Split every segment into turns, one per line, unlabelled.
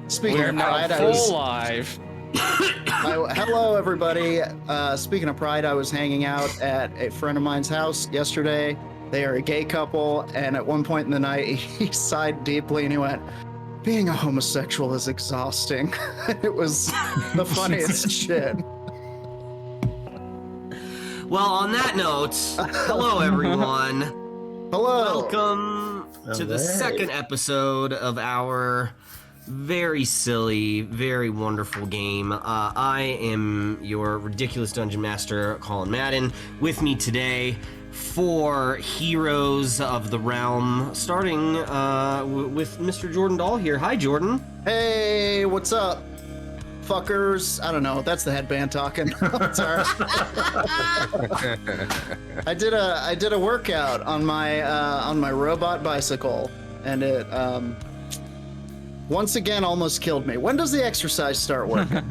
Speaking
We're
of
now
pride,
full live.
hello everybody. Speaking of pride, I was hanging out at a friend of mine's house yesterday. They are a gay couple, and at one point in the night, he sighed deeply and he went, "Being a homosexual is exhausting." It was the funniest shit.
Well, on that note, hello everyone.
Hello.
Welcome to the second episode of our very silly, very wonderful game. I am your ridiculous dungeon master, Colin Madden. With me today, 4 heroes of the realm, starting with Mr. Jordan Dahl here. Hi, Jordan.
Hey, what's up, fuckers? I don't know. That's the headband talking. Sorry. I did a workout on my robot bicycle, and it once again almost killed me. When does the exercise start working?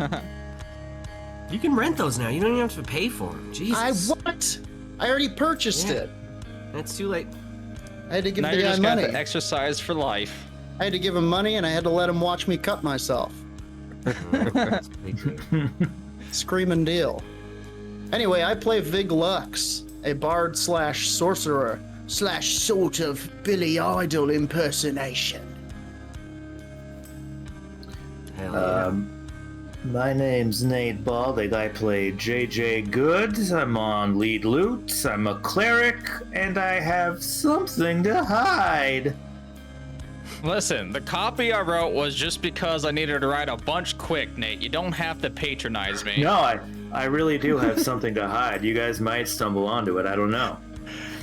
You can rent those now. You don't even have to pay for them. Jesus.
I already purchased it.
It's too late.
I had to give
Now
the
you're
guy
just gonna
money.
have to exercise for life.
I had to give him money, and I had to let him watch me cut myself. Screaming deal. Anyway, I play Vig Lux, a bard / sorcerer / sort of Billy Idol impersonation.
Hell yeah.
My name's Nate Balding. I play JJ Good. I'm on lead lute. I'm a cleric, and I have something to hide.
Listen, the copy I wrote was just because I needed to write a bunch quick, Nate. You don't have to patronize me.
No, I really do have something to hide. You guys might stumble onto it. I don't know.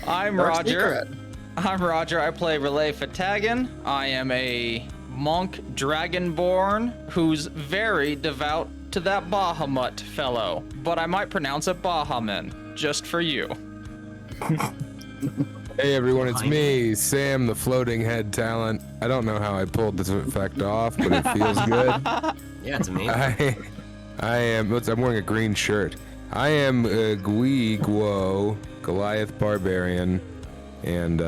I'm
Dark
Roger.
secret.
I'm Roger. I play Relay Fatagan. I am a monk dragonborn who's very devout to that Bahamut fellow, but I might pronounce it Bahaman, just for you.
Hey everyone, it's me, Sam, the floating head talent. I don't know how I pulled this effect off, but it feels good.
Yeah, it's amazing.
I'm wearing a green shirt. I am Guo, Goliath Barbarian, and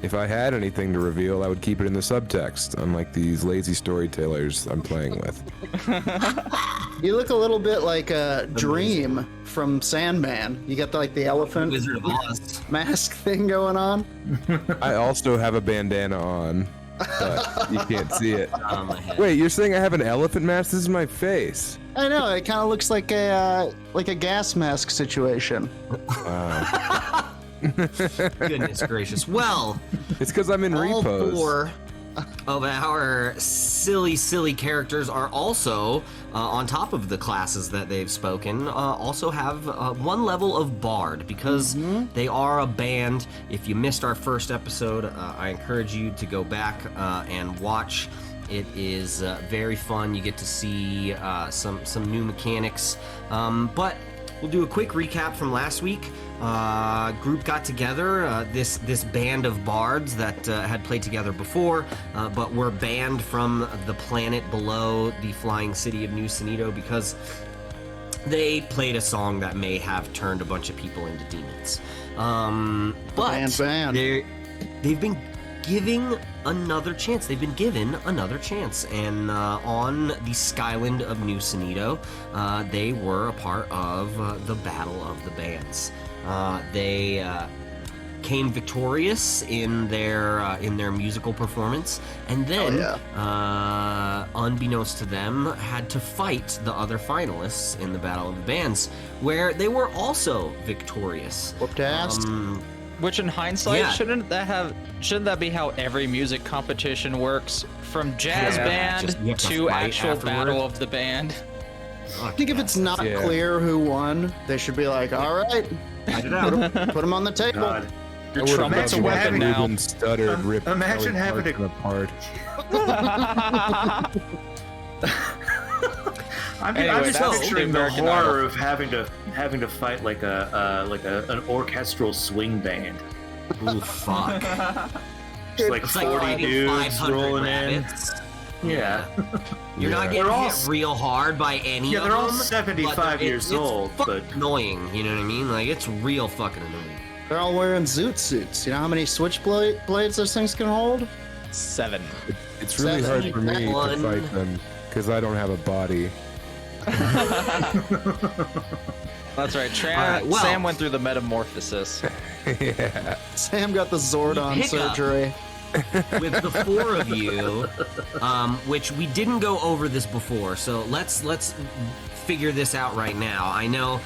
if I had anything to reveal, I would keep it in the subtext, unlike these lazy storytellers I'm playing with.
You look a little bit like a Dream from Sandman. You got the elephant
Wizard of Oz.
mask thing going on.
I also have a bandana on, but you can't see it.
On my head.
Wait, you're saying I have an elephant mask? This is my face.
I know, it kind of looks like a gas mask situation.
Wow.
Goodness gracious. Well,
It's because I'm in
all
repos.
4 of our silly characters are also, on top of the classes that they've spoken, also have 1 level of Bard, because they are a band. If you missed our first episode, I encourage you to go back and watch. It is very fun. You get to see some new mechanics. But we'll do a quick recap from last week. Group got together, this band of bards that had played together before, but were banned from the planet below the flying city of New Sanido because they played a song that may have turned a bunch of people into demons. But
Band.
they've been giving another chance. They've been given another chance, and on the Skyland of New Sanido, they were a part of the Battle of the Bands. They came victorious in their musical performance, and then, unbeknownst to them, had to fight the other finalists in the Battle of the Bands, where they were also victorious.
Whooped ass.
Which, in hindsight,
Yeah.
shouldn't that be how every music competition works? From jazz
Yeah, just you
band
have to
to
fight
actual
afterward.
battle of the band?
I think if it's not
Yeah.
clear who won, they should be like, all right,
Fight it out.
put them on the table.
God.
Your
I would've
trumpet's a
loved
weapon
that
now.
Ruben stuttered, ripped
Imagine
Kelly
having
Clarkson apart.
I'm
Anyway,
just
that's
picturing
the
the
American
horror of having to fight like an orchestral swing band.
Ooh, fuck.
Just like
It's like
40
fighting
dudes
500
rolling
rabbits.
Yeah.
You're not
Yeah.
getting
They're all
hit real hard by any
Yeah,
of
they're
them.
all 75
but
years
it's
old,
fucking
but-
annoying, you know what I mean? Like, it's real fucking annoying.
They're all wearing zoot suits. You know how many switchblades those things can hold?
7.
It's really hard for me to fight them because I don't have a body.
That's right. Sam went through the metamorphosis.
Yeah.
Sam got the Zordon surgery.
With the four of you, which we didn't go over this before, so let's figure this out right now. I know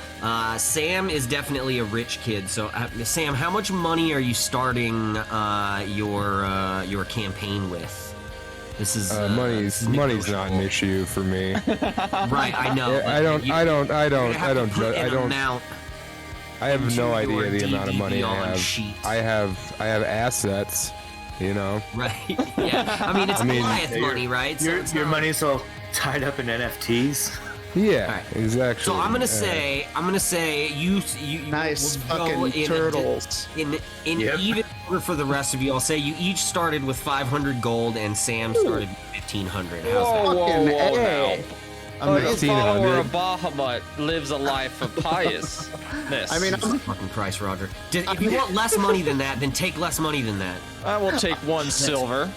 Sam is definitely a rich kid, so Sam, how much money are you starting your campaign with? This is
money's not an issue for me.
Right, I know.
I have no idea the amount of money I have. I have assets, you know.
Right. Yeah. I mean, it's Goliath money, right? So
your money's all tied up in NFTs.
Yeah,
right.
Exactly.
So I'm gonna say you
nice
will
fucking
go
turtles.
In even order for the rest of you, I'll say you each started with 500 gold and Sam started with 1,500. How's that?
Whoa,
Hey.
now. Your follower
1,500.
of Bahamut lives a life of piousness.
I mean,
Jesus fucking Christ, Roger. If you want less money than that, then take less money than that.
I will take 1 silver.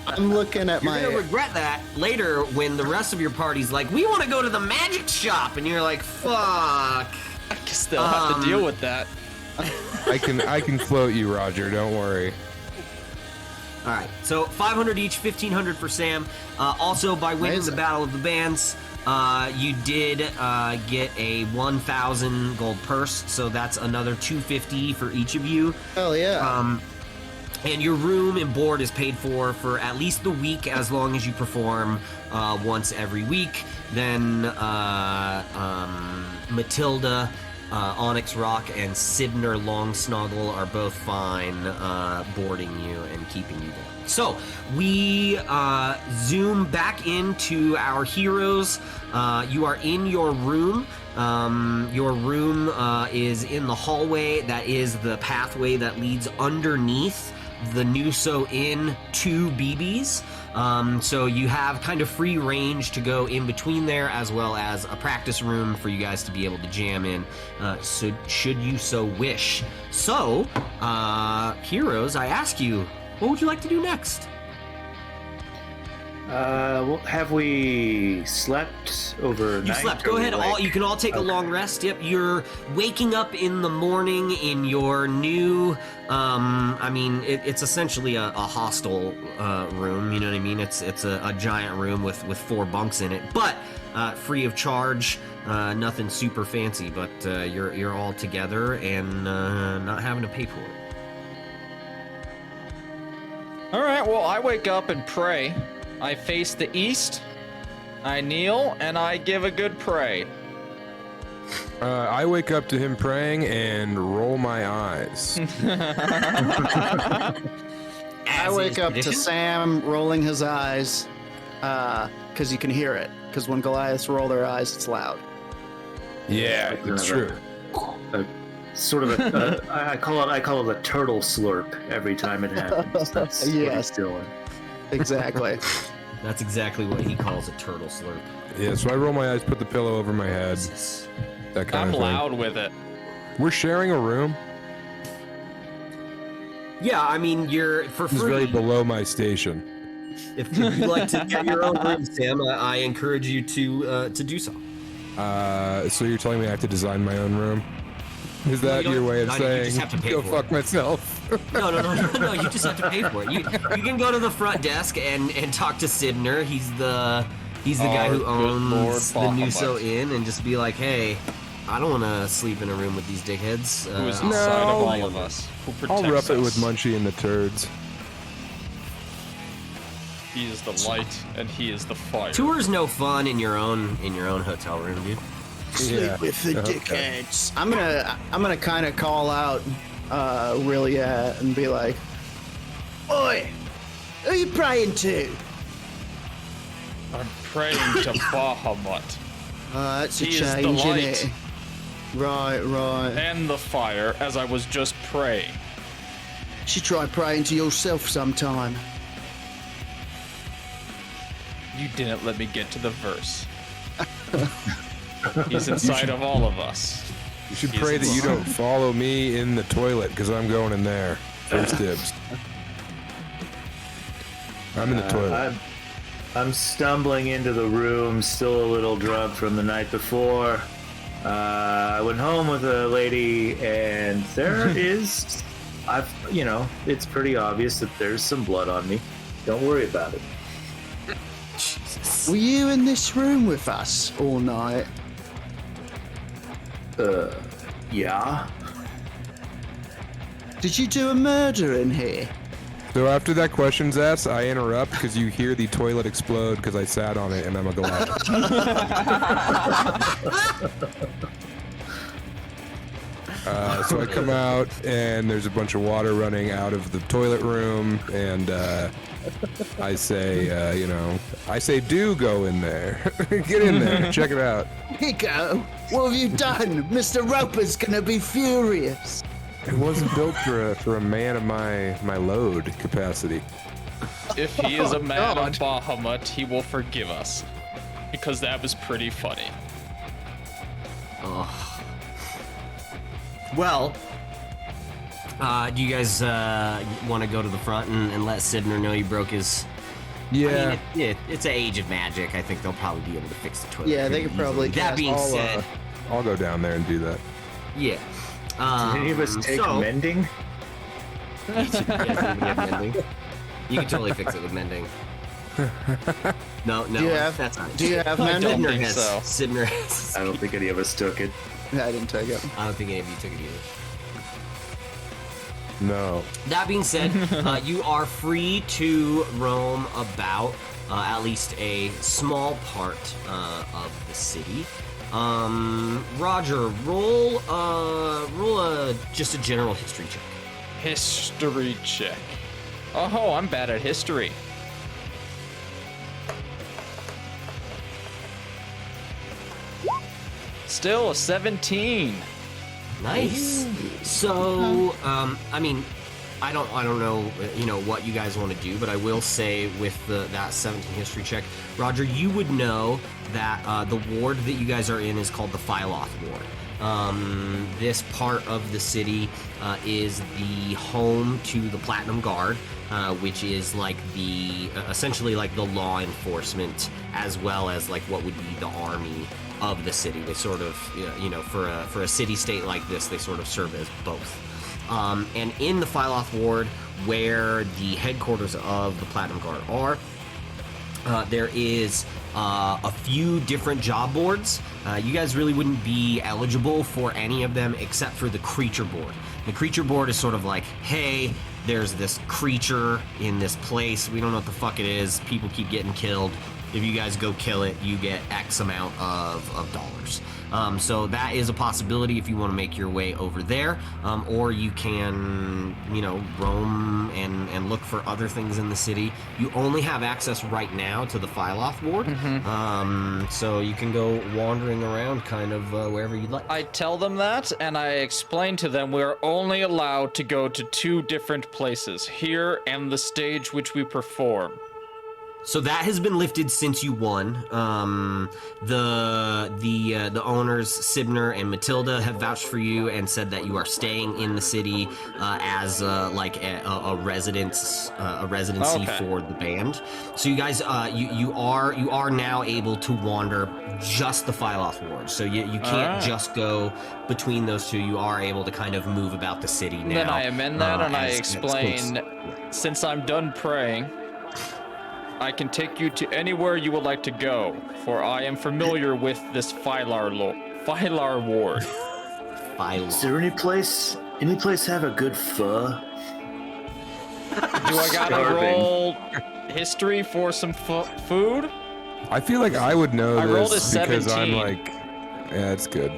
I'm looking at
You're
my.
gonna regret that later when the rest of your party's like, we want to go to the magic shop, and you're like, fuck.
I still have to deal with that.
I can float you, Roger. Don't worry.
All right, so 500 each, 1,500 for Sam. Also, by winning the Battle of the Bands, you did get a 1,000 gold purse, so that's another 250 for each of you.
Hell yeah.
And your room and board is paid for at least the week, as long as you perform once every week. Then Matilda, Onyx Rock, and Sidner Longsnoggle are both fine boarding you and keeping you there. So we zoom back into our heroes. You are in your room. Your room is in the hallway. That is the pathway that leads underneath the Nuso Inn to BB's. So you have kind of free range to go in between there, as well as a practice room for you guys to be able to jam in, so should you so wish. So, heroes, I ask you, what would you like to do next?
Well, have we slept overnight?
You slept. Go ahead. You can all take a long rest. Yep. You're waking up in the morning in your new. I mean, it's essentially a hostel room. You know what I mean? It's a giant room with 4 bunks in it, but free of charge. Nothing super fancy, but you're all together and not having to pay for it.
All right, well, I wake up and pray. I face the east, I kneel, and I give a good pray.
I wake up to him praying and roll my eyes.
I wake up to Sam rolling his eyes, because you can hear it. Because when Goliaths roll their eyes, it's loud.
Yeah, it's true.
Sort of I call it a turtle slurp every time it happens. That's what he's doing.
Exactly.
That's exactly what he calls a turtle slurp.
Yeah, so I roll my eyes, put the pillow over my head. That kind
I'm
of thing.
loud with it.
We're sharing a room.
Yeah, I mean, you're for
This is
free.
very below my station.
If you'd like to get your own room, Sam, I encourage you to do so.
So you're telling me I have to design my own room? Is that
you
your way of
don't- you just
saying
have to pay
go
for
fuck
it.
myself?
No, you just have to pay for it. You can go to the front desk and talk to Sidner. He's the guy who
Our good Lord
owns the
Bahamut.
Nuso Inn, and just be like, hey, I don't want to sleep in a room with these dickheads.
Who is
I'll
inside of
No.
all of us? Who protects
I'll rough it
us.
with Munchie and the turds.
He is the light, and he is the fire.
Tour's no fun in your own hotel room, dude.
Yeah.
With the
Okay.
dickheads. I'm gonna kind of call out, and be like, "Oi, who you praying to?"
I'm praying to Bahamut
That's a
He is the
change,
light.
innit? Right.
and the fire, as I was just praying.
Should try praying to yourself sometime.
You didn't let me get to the verse. He's inside of all of us.
You should
He's
pray that you
inside.
don't follow me in the toilet because I'm going in there. First dibs. I'm in the toilet.
I'm stumbling into the room, still a little drunk from the night before. I went home with a lady, and there is, it's pretty obvious that there's some blood on me. Don't worry about it.
Jesus.
Were you in this room with us all night?
Yeah.
Did you do a murder in here?
So after that question's asked, I interrupt because you hear the toilet explode because I sat on it and I'm a Goliath. So I come out and there's a bunch of water running out of the toilet room, and I say, do go in there. Get in there, check it out.
Nico, what have you done? Mr. Roper's gonna be furious.
It wasn't built for a man of my load capacity.
If he is a man
God.
of Bahamut, he will forgive us. Because that was pretty funny.
Well, do you guys want to go to the front and let Sibner know you broke his...
Yeah.
I mean, it's an age of magic. I think they'll probably be able to fix the toilet.
Yeah, they
pretty
could probably
easily. That
cast
being
all,
said,
I'll go down there and do that.
yeah.
Did any of us take
so,
mending?
You have mending? You can totally fix it with mending. No,
Do you have-
that's not.
do you have
I don't
mending?
think
has,
so.
Sibner has.
I don't think any of us took it.
I didn't take it.
I don't think any of you took it either.
No.
That being said, you are free to roam about at least a small part of the city. Roger, roll just a general history check.
History check. Oh, I'm bad at history. Still a 17.
Nice. So, I mean, I don't know, what you guys want to do, but I will say with that 17 history check, Roger, you would know that the ward that you guys are in is called the Phyloth Ward. This part of the city is the home to the Platinum Guard, which is like essentially like the law enforcement, as well as like what would be the army of the city. They sort of, for a city-state like this, they sort of serve as both. And in the Phyloth Ward, where the headquarters of the Platinum Guard are, there is a few different job boards. You guys really wouldn't be eligible for any of them except for the creature board. The creature board is sort of like, hey, there's this creature in this place. We don't know what the fuck it is. People keep getting killed. If you guys go kill it, you get X amount of dollars. So that is a possibility if you want to make your way over there, or you can, roam and look for other things in the city. You only have access right now to the Phyloth Ward, so you can go wandering around kind of wherever you'd like.
I tell them that, and I explain to them we are only allowed to go to 2 different places, here and the stage which we perform.
So that has been lifted since you won. The owners, Sibner and Matilda, have vouched for you and said that you are staying in the city as like a residency for the band. So you guys, you are now able to wander just the Phyloth Ward. So you can't just go between those two. You are able to kind of move about the city now.
Then I amend that and I
as
explain, since I'm done praying, I can take you to anywhere you would like to go, for I am familiar with this Phylar Ward.
Is there any place have a good pho?
Do I gotta
Starving.
roll history for some food?
I feel like I would know
I rolled a
this because I'm
17.
like, yeah, it's good.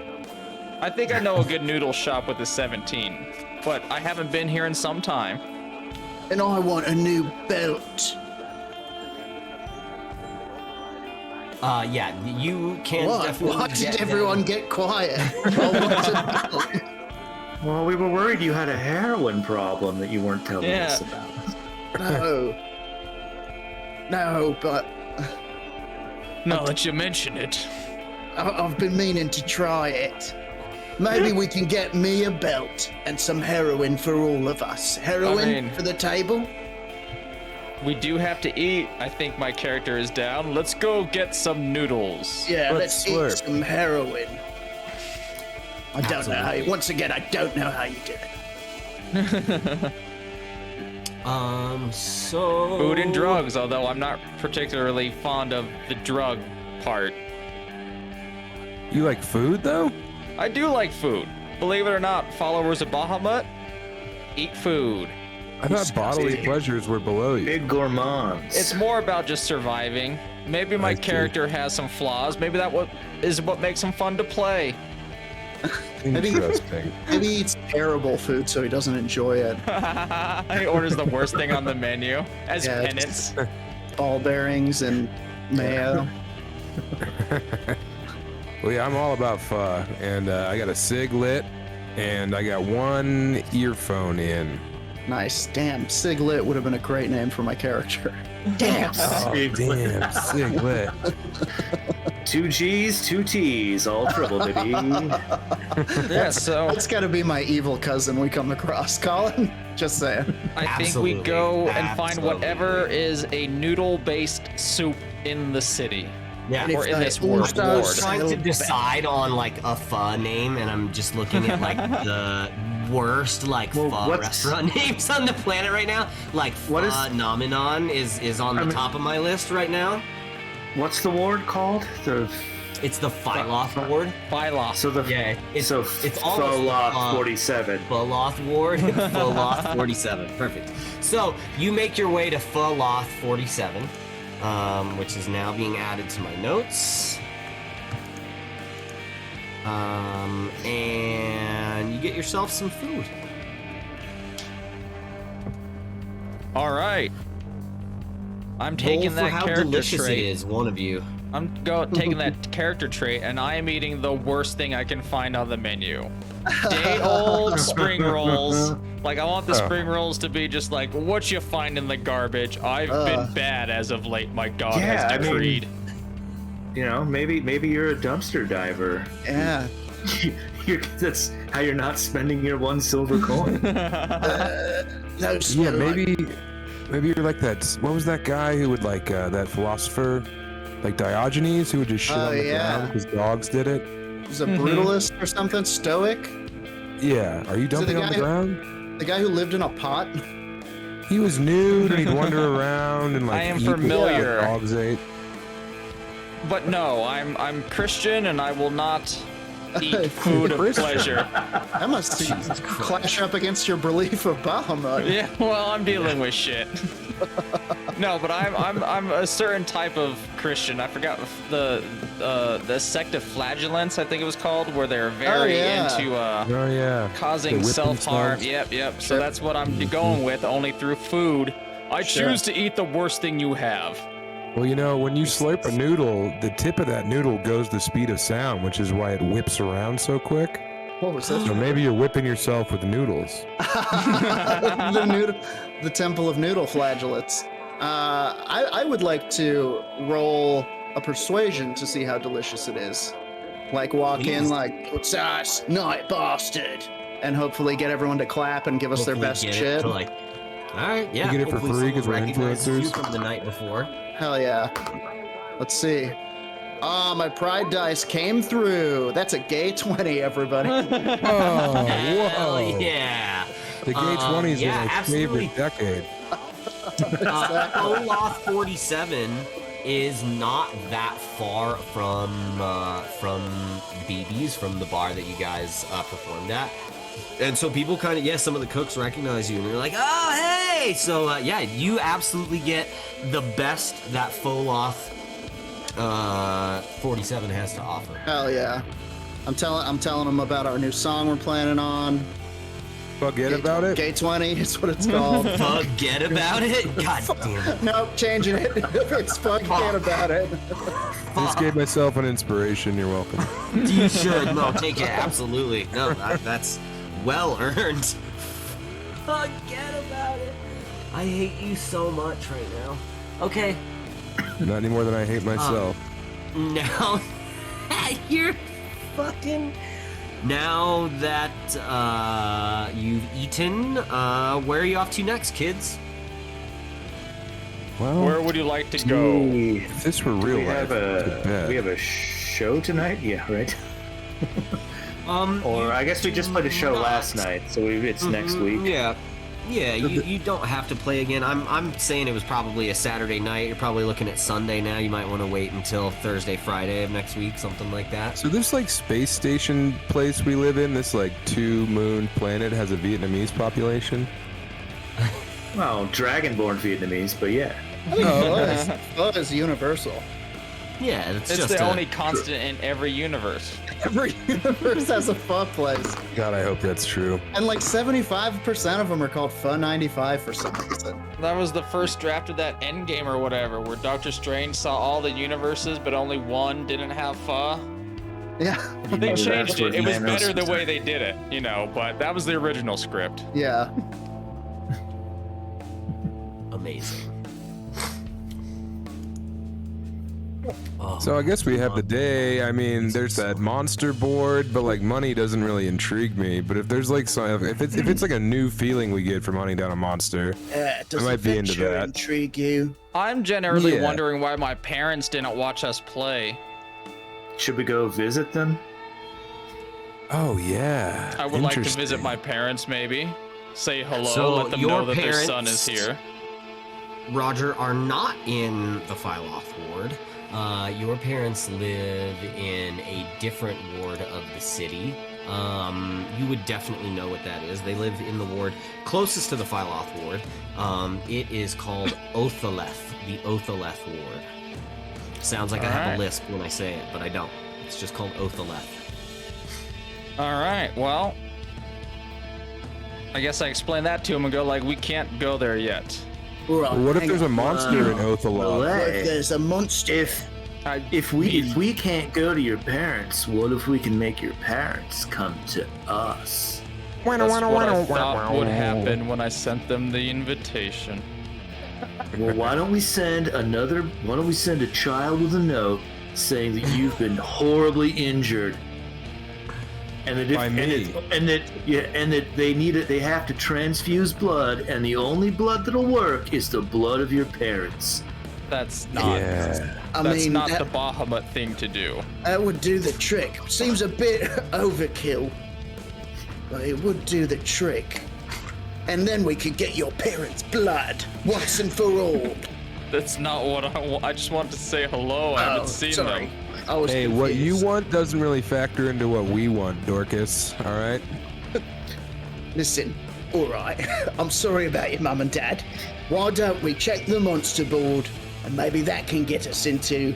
I think I know a good noodle shop with a 17, but I haven't been here in some time.
And I want a new belt.
Yeah, you can
What?
definitely
Why
get
did
them.
everyone get quiet? I want a belt.
Well, we were worried you had a heroin problem that you weren't telling us about.
No, but
Now that you mention it.
I've been meaning to try it. Maybe we can get me a belt and some heroin for all of us. Heroin
I mean-
for the table?
We do have to eat. I think my character is down. Let's go get some noodles.
Yeah,
Let's
let's eat
slurp.
some heroin. I don't know how you, once again, I don't know how you did it.
So
Food and drugs, although I'm not particularly fond of the drug part.
You like food though?
I do like food. Believe it or not, followers of Bahamut eat food.
I thought bodily pleasures were below you.
Big gourmands.
It's more about just surviving. Maybe my
I see.
character has some flaws. Maybe that is what makes him fun to play.
Interesting.
Maybe he eats terrible food so he doesn't enjoy it.
He orders the worst thing on the menu as
Yeah,
penance.
Ball bearings and mayo.
Well, yeah, I'm all about pho, and I got a cig lit, and I got one earphone in.
Nice. Damn, Siglet would have been a great name for my character. Damn.
Oh, damn, cig lit.
2 G's, 2 T's, all triple, baby.
Yeah, so
That's got to be my evil cousin we come across, Colin. Just saying.
I think
Absolutely.
we go and find
Absolutely.
whatever is a noodle-based soup in the city.
Yeah.
And
Or
if
in
I
this
order
world.
I was
those,
trying to
it'll-
decide on like a pho name, and I'm just looking at like the worst like
Well,
pho
what's-
restaurant names on the planet right now. Like
What is-
Phenomenon is on the top of my list right now.
What's the ward called?
It's the Phyloth Ward.
Phylos.
So the
Yeah, it's
it's
almost
Foloth 47.
Pholoth Ward. Pholoth 47. Perfect. So you make your way to Pholoth 47, which is now being added to my notes. And you get yourself some food.
All right. I'm
Roll
taking
for
that
how
character
delicious
trait.
it is, one of you.
I'm taking that character trait, and I am eating the worst thing I can find on the menu. Day-old spring rolls. Like, I want the spring rolls to be just like, what you find in the garbage. I've been bad as of late. My God
Yeah, I
has
mean-
decreed.
You know, maybe you're a dumpster diver.
Yeah.
That's how you're not spending your 1 silver coin.
No
Yeah,
sweat.
maybe you're like that. What was that guy who would like that philosopher, like Diogenes, who would just shit
Oh,
on the
yeah.
ground because dogs did it?
He's a brutalist or something. Stoic.
Yeah. Are you dumping on the
guy-
ground?
The guy who lived in a pot.
He was nude and he'd wander around and like
I am
eat what
familiar.
the dogs ate.
But no, I'm Christian, and I will not eat food of
Christian.
pleasure.
That must clash up against your belief of Bahamut.
Yeah, well, I'm dealing with shit. No, but I'm a certain type of Christian. I forgot the sect of flagellants, I think it was called, where they're very
yeah.
into
Oh yeah.
causing
They whip
self-harm.
themselves.
Yep. So
Sure.
that's what I'm going with, only through food. I
Sure.
choose to eat the worst thing you have.
Well, you know, when you slurp a noodle, the tip of that noodle goes the speed of sound, which is why it whips around so quick.
What was that?
So maybe you're whipping yourself with noodles.
the Temple of Noodle Flagellates. I would like to roll a persuasion to see how delicious it is. Like walk in
Please.
like, it's us, night bastard, and hopefully get everyone to clap and give us their
Hopefully
best
get it
shit.
to, like, all right, yeah.
get it for
hopefully
free 'cause
someone
we're
recognizes you
influencers.
from the night before.
Hell yeah. Let's see. Ah, my pride dice came through. That's a gay 20, everybody.
Oh,
Hell
whoa.
yeah.
The gay 20s
yeah,
are my
absolutely.
favorite decade.
Olaf 47 is not that far from BB's, from the bar that you guys performed at. And so people kind of, some of the cooks recognize you and they're like, oh, hey! So, yeah, you absolutely get the best that Foloth 47 has to offer.
Hell yeah. I'm telling them about our new song we're planning on.
Forget about it.
Gay 20 is what it's called.
Forget about it? God damn it.
Nope, changing it. It's forget about it.
Just gave myself an inspiration. You're welcome.
You should. No, take it. Absolutely. No, that's well earned. Forget about it. I hate you so much right now. Okay.
Not any more than I hate myself.
Now, you're fucking... Now that you've eaten, where are you off to next, kids?
Well,
Where would you like to go?
if this were real
we
life,
have
to bed.
we have a show tonight. Yeah, right. Or I guess we just played a show last night, so it's next week.
Yeah. Yeah, you don't have to play again. I'm saying it was probably a Saturday night. You're probably looking at Sunday now. You might want to wait until Thursday, Friday of next week, something like that.
So this like space station place we live in, this like 2-moon planet has a Vietnamese population.
Well, Dragonborn Vietnamese, but yeah.
I think pho is universal.
Yeah,
It's
just
the only constant in every universe.
Every universe has a pho place.
God, I hope that's true.
And like 75% of them are called Pho 95 for some reason.
That was the first draft of that Endgame or whatever, where Doctor Strange saw all the universes, but only one didn't have pho.
Yeah.
They changed it. It was
Thanos
better the
was
way
like.
they did it, you know, but that was the original script.
Yeah.
amazing. Oh,
So I guess we have the day. I mean, there's that monster board, but like money doesn't really intrigue me. But if there's like some, if it's like a new feeling we get from hunting down a monster,
Does
I might be into
adventure
that.
intrigue you?
I'm generally
Yeah.
wondering why my parents didn't watch us play.
Should we go visit them?
oh yeah.
I would like to
Interesting.
visit my parents, maybe. Say hello,
So
let them
your
know that their son is
parents-
here.
Roger, are not in the Phyloth ward. Your parents live in a different ward of the city. You would definitely know what that is. They live in the ward closest to the Phyloth ward. It is called Othaleth, the Othaleth ward. Sounds like I have
Alright.
a lisp when I say it, but I don't. It's just called Othaleth.
All right, well, I guess I explain that to him and go like, we can't go there yet.
Right,
What if
hang
there's a
on.
monster in Othalot?
What if there's a monster?
If we can't go to your parents, what if we can make your parents come to us?
That's what I thought would happen when I sent them the invitation.
Well, why don't we send a child with a note saying that you've been horribly injured, and that
By me.
and that they need it. They have to transfuse blood, and the only blood that'll work is the blood of your parents.
That's not.
Yeah.
I
That's
mean,
not
that,
the Bahamut thing to do.
that would do the trick. Seems a bit overkill, but it would do the trick. And then we could get your parents' blood once and for all.
That's not what I want. I just wanted to say hello. I haven't seen
sorry.
them.
I was
Hey, what you
confused.
want doesn't really factor into what we want, Dorcas. All right.
Listen, all right. I'm sorry about your mum and dad. Why don't we check the monster board, and maybe that can get us into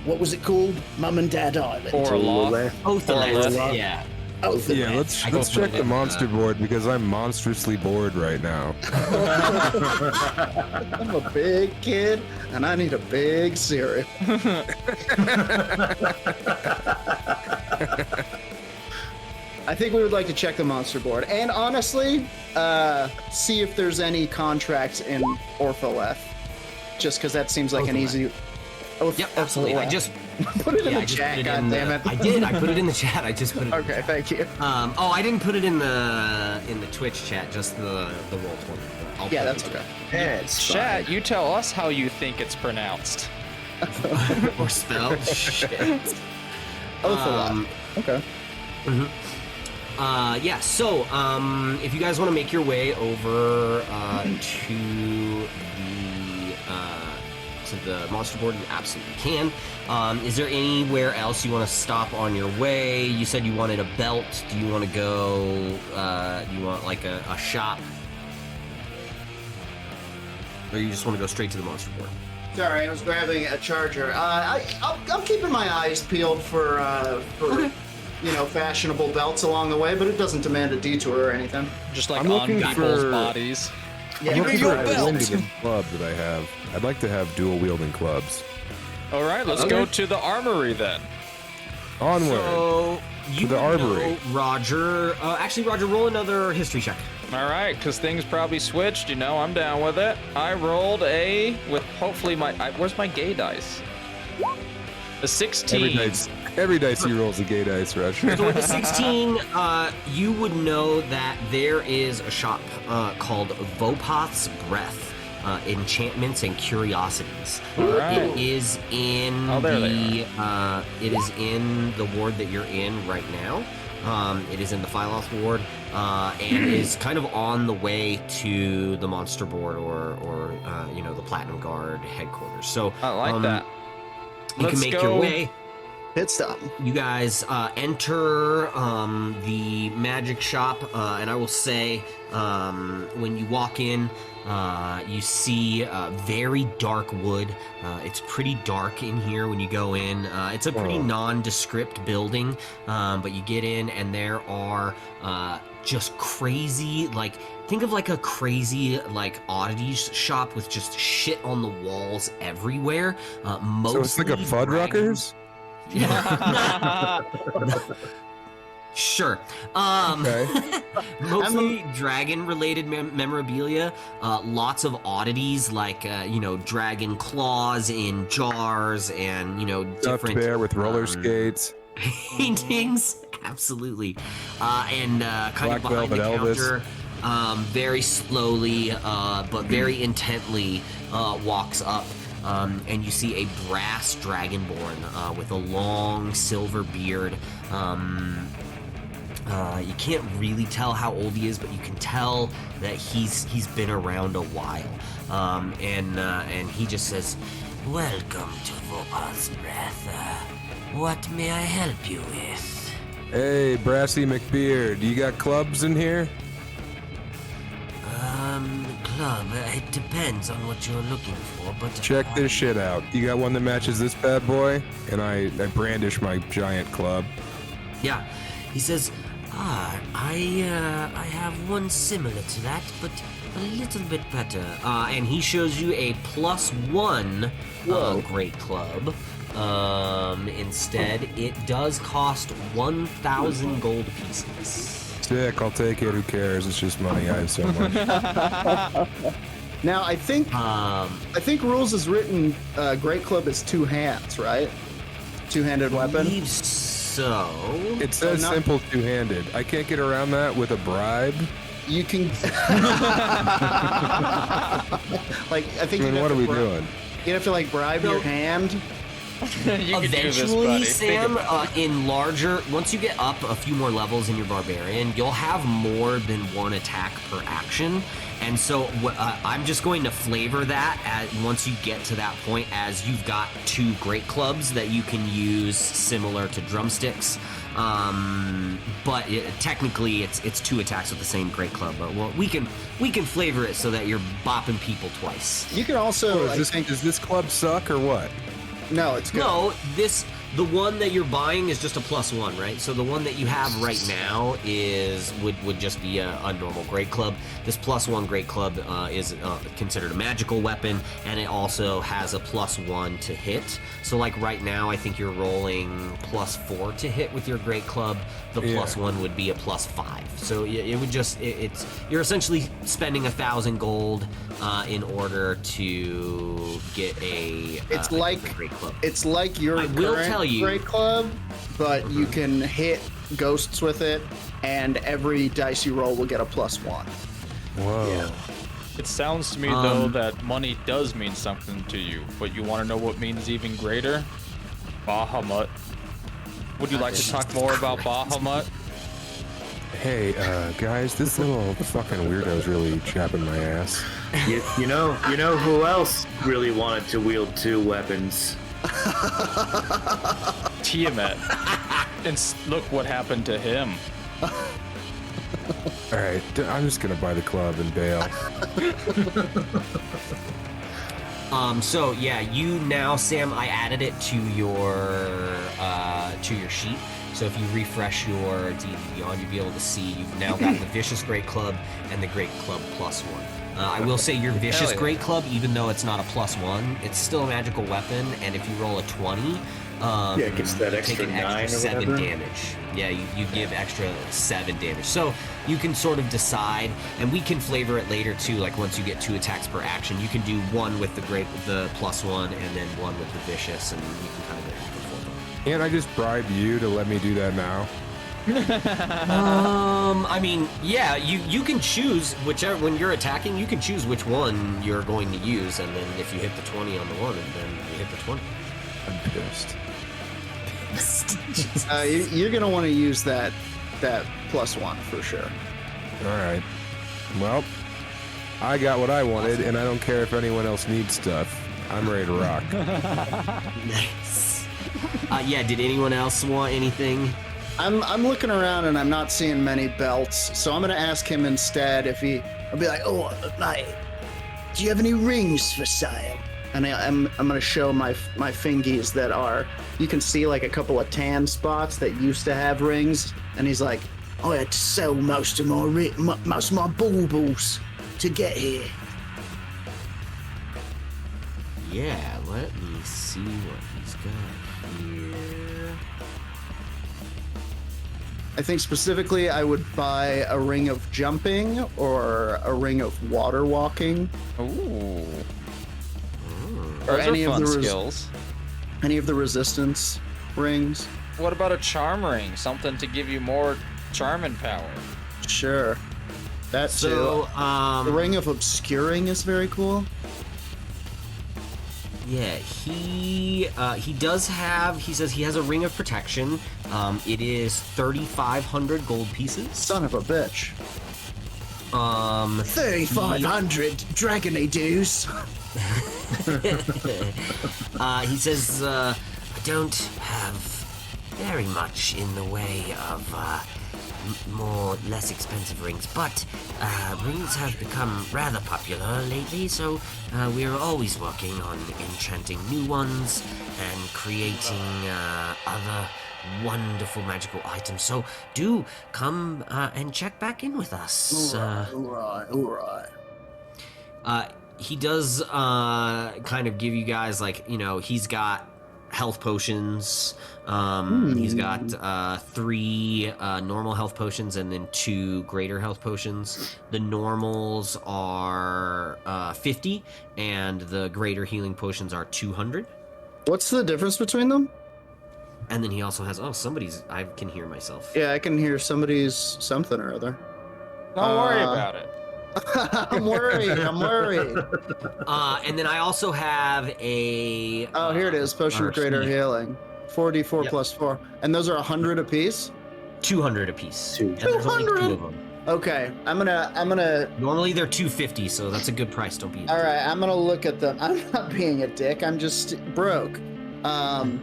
what was it called? Mum and Dad Island.
Orloff.
Othaleth, yeah.
Oh, the
Yeah,
best.
let's
go
check
for
the
it.
monster board because I'm monstrously bored right now.
I'm a big kid, and I need a big cereal. I think we would like to check the monster board, and honestly, see if there's any contracts in Orphaleth. Just because that seems like an
Orphaleth.
easy.
Yep, absolutely. I just
put it in
yeah,
the
I just
chat.
put it
God
in
damn
the,
it!
I did. I put it in the chat. I just put it.
Okay, thank you.
Oh, I didn't put it in the Twitch chat. Just the roll 20. I'll
Yeah,
put
that's
it
okay.
Yeah, it's
Chat, you tell us how you think it's pronounced.
or spelled. Shit.
Orphaleth. Okay.
Yeah, so if you guys want to make your way over to the monster board, you absolutely can. Is there anywhere else you want to stop on your way? You said you wanted a belt. Do you want to go? Do you want like a shop? Or you just want to go straight to the monster board?
Sorry, I was grabbing a charger. I'm keeping my eyes peeled for fashionable belts along the way, but it doesn't demand a detour or anything.
Just like
I'm
on
looking
people's
for-
bodies.
Yeah,
I'm looking for
your
a
belt.
wielding club that I have. I'd like to have dual wielding clubs.
All right, let's go to the armory then.
Onward.
So you
the
would
armory.
know, Roger. Actually, Roger, roll another history check.
All right, because things probably switched. You know, I'm down with it. I rolled with hopefully where's my gay dice? A 16.
Every dice he rolls a gay dice, Rush.
So with the 16, you would know that there is a shop called Vopoth's Breath. enchantments and curiosities.
Right.
It is in
there they
it is in the ward that you're in right now. It is in the Phylos ward, and is kind of on the way to the monster board or the Platinum Guard headquarters. So
I like that.
you can
Let's
make
go.
your way.
Pit stop.
You guys enter the magic shop, and I will say, when you walk in, you see very dark wood. It's pretty dark in here when you go in. It's a pretty nondescript building, but you get in, and there are just crazy, like, think of like a crazy, like, oddities shop with just shit on the walls everywhere.
So it's like a Fuddruckers?
Sure.
Okay.
Mostly dragon-related memorabilia. Lots of oddities like dragon claws in jars and
Stuffed
different
bear with roller skates.
paintings. Absolutely. And kind of
Black
behind the
Velvet
counter, very slowly but very intently walks up. And you see a brass dragonborn with a long silver beard. You can't really tell how old he is, but you can tell that he's been around a while. And he just says, "Welcome to Vobal's Breath. What may I help you with?"
Hey, Brassy McBeard, you got clubs in here?
Club. It depends on what you're looking for, but
Check this shit out. You got one that matches this bad boy? And I brandish my giant club.
Yeah, he says, I have one similar to that, but a little bit better. And he shows you a +1 great club. Instead, it does cost 1,000 gold pieces.
Sick, I'll take it. Who cares? It's just money. I have so much.
Now I think rules is written. Great club is 2 hands, right? Two-handed
I
weapon.
believe so.
It says
not-
simple two-handed. I can't get around that with a bribe.
You can. Like I think.
I mean,
you'd
what are
have
we
to
doing?
You have to like bribe your hand.
You can do this,
Eventually,
buddy.
Sam, once you get up a few more levels in your barbarian, you'll have more than one attack per action. And so I'm just going to flavor that once you get to that point, as you've got 2 great clubs that you can use similar to drumsticks. But technically, it's 2 attacks with the same great club. But we can flavor it so that you're bopping people twice.
You can also. I
Does
think,
this club suck or what?
no, it's good.
No, the one that you're buying is just a +1, right? So the one that you have right now would just be a normal great club. This +1 great club is considered a magical weapon, and it also has a +1 to hit. So like right now, I think you're rolling +4 to hit with your great club. The +1 would be a +5. So it would just you're essentially spending 1,000 gold in order to get a great club.
It's like your
I will
current
tell you-
great club, but you can hit ghosts with it, and every dice you roll will get a +1.
Whoa.
It sounds to me, though, that money does mean something to you, but you want to know what means even greater? Bahamut. Would you like to talk more about Bahamut?
Hey, guys, this little fucking weirdo's really chapping my ass.
You know who else really wanted to wield 2 weapons?
Tiamat. And look what happened to him.
All right, I'm just gonna buy the club and bail.
So yeah, you now, Sam, I added it to your sheet. So if you refresh your D&D Beyond, you'll be able to see you've now got the Vicious Great Club and the Great Club +1. I will say your Vicious
yeah.
Great Club, even though it's not a +1, it's still a magical weapon, and if you roll a 20,
it gets that
you
extra
take an
9
extra
or
7
whatever.
damage. Yeah, you give extra 7 damage. So you can sort of decide, and we can flavor it later too. Like once you get 2 attacks per action, you can do 1 with the +1, and then 1 with the Vicious, and you can kind of go back and forth.
Can't I just bribe you to let me do that now?
I mean, yeah, you can choose whichever, when you're attacking, you can choose which one you're going to use, and then if you hit the 20 on the one, then you hit the 20.
I'm pissed.
You're gonna want to use that +1 for sure.
All right. Well, I got what I wanted, and I don't care if anyone else needs stuff. I'm ready to rock.
Nice. Yeah, did anyone else want anything?
I'm looking around and I'm not seeing many belts, so I'm gonna ask him instead if I'll be like, oh, mate, do you have any rings for sale? And I'm gonna show my fingies that are, you can see like a couple of tan spots that used to have rings, and he's like, I had to sell most of my baubles to get here.
Yeah, let me see what he's got here.
I think specifically I would buy a ring of jumping or a ring of water walking.
Ooh.
Or
Those
any
are
of
fun
the
skills.
Any of the resistance rings.
What about a charm ring? Something to give you more charming power.
Sure. That
So,
too. The ring of obscuring is very cool.
yeah, he does have, he says he has a ring of protection. It is 3,500 gold pieces.
Son of a bitch.
3,500
dragony dues.
He says, I don't have very much in the way of less expensive rings, but rings have become rather popular lately, so we're always working on enchanting new ones and creating other wonderful magical items. So do come and check back in with us.
All right.
He does kind of give you guys, like, you know, he's got health potions. He's got 3 normal health potions and then 2 greater health potions. The normals are 50 and the greater healing potions are 200.
What's the difference between them?
And then he also has, I can hear myself.
Yeah, I can hear somebody's something or other.
Don't worry about it.
I'm worried.
And then I also have a...
Oh, here it is. Potion of greater healing. 4d4 plus 4. And those are 100 apiece?
200 apiece. And there's only 2 of them.
Okay, I'm gonna.
Normally they're 250, so that's a good price. Don't be.
All right, I'm gonna look at them. I'm not being a dick. I'm just broke. I'm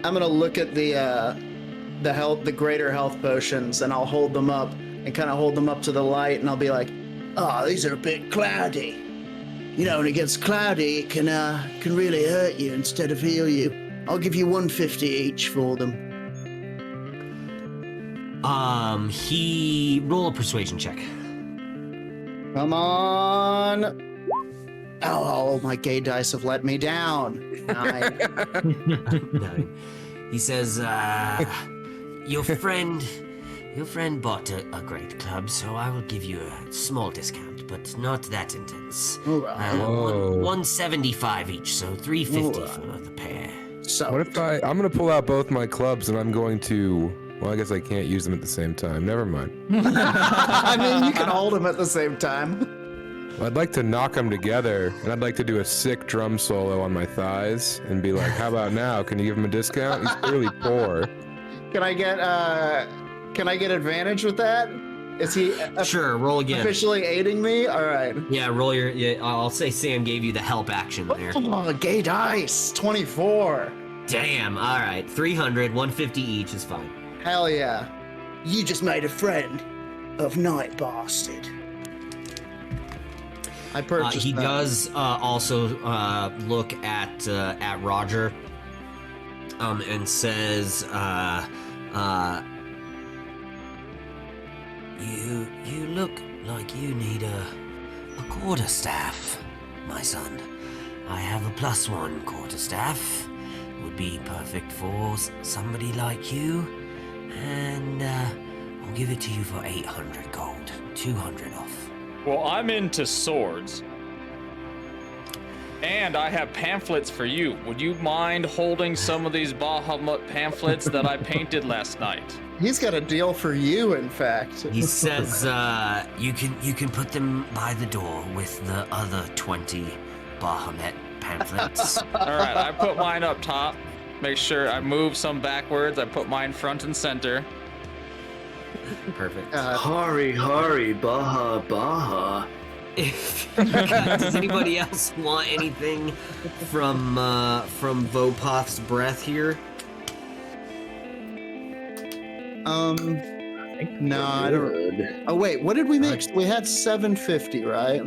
gonna look at the greater health potions, and I'll hold them up and kind of hold them up to the light, and I'll be like, "Oh, these are a bit cloudy. You know, when it gets cloudy, it can really hurt you instead of heal you. I'll give you 150 each for them."
He roll a persuasion check.
Come on. Oh, my gay dice have let me down. 9.
9. He says, your friend bought a great club, so I will give you a small discount, but not that intense.
All right.
175 each, so 350 for the pair.
So
What if I'm going to pull out both my clubs and I'm going to... Well, I guess I can't use them at the same time. Never mind.
I mean, you can hold them at the same time.
I'd like to knock them together, and I'd like to do a sick drum solo on my thighs and be like, how about now? Can you give him a discount? He's clearly poor.
Can I get advantage with that? Is he
Sure, roll again.
officially aiding me? All right.
Yeah, roll your... Yeah, I'll say Sam gave you the help action there.
Oh, gay dice. 24.
Damn, all right. 300, 150 each is fine.
Hell yeah. You just made a friend of Night Bastard. I purchased
He
that.
does also look at Roger and says, You look like you need a quarterstaff, my son. I have a +1 quarterstaff. Would be perfect for somebody like you. And I'll give it to you for 800 gold, 200 off.
Well, I'm into swords. And I have pamphlets for you. Would you mind holding some of these Bahamut pamphlets that I painted last night?
He's got a deal for you, in fact.
He says, you can put them by the door with the other 20 Bahamut pamphlets.
All right, I put mine up top. Make sure I move some backwards. I put mine front and center.
Perfect.
Hari, Baha, Baha.
Does anybody else want anything from Vopoth's breath here?
No, I don't. Oh wait, what did we make? We had 750, right?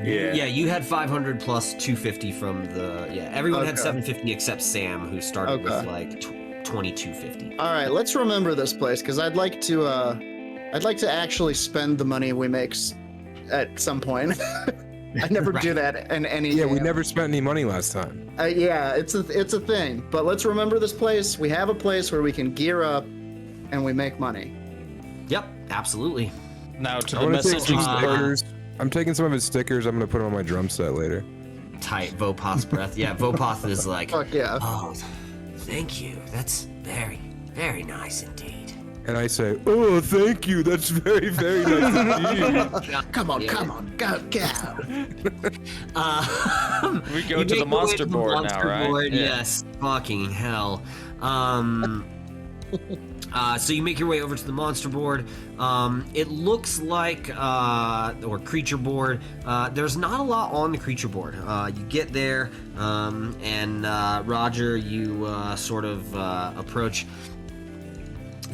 Yeah, you had 500 plus 250 from the everyone had
Okay.
750 except Sam, who started with like 2250.
All right, let's remember this place because I'd like to actually spend the money we make at some point. I never do that in any.
Yeah, we
game.
never spent any money last time.
Yeah, it's a thing. But let's remember this place. We have a place where we can gear up, and we make money.
Yep, absolutely.
Now to
I
the
want to take
message.
some stickers. I'm taking some of his stickers. I'm going to put them on my drum set later.
Tight Vopoth's breath. Yeah, Vopoth is like,
Fuck yeah.
oh, thank you. That's very, very nice indeed.
And I say, oh, thank you. That's very, very nice indeed.
Come on, go.
We go
You
to the
make your way
monster board now, right?
board,
Yeah.
Yes, fucking hell. So you make your way over to the monster board. It looks like, or creature board. There's not a lot on the creature board. You get there, and Roger, you sort of approach.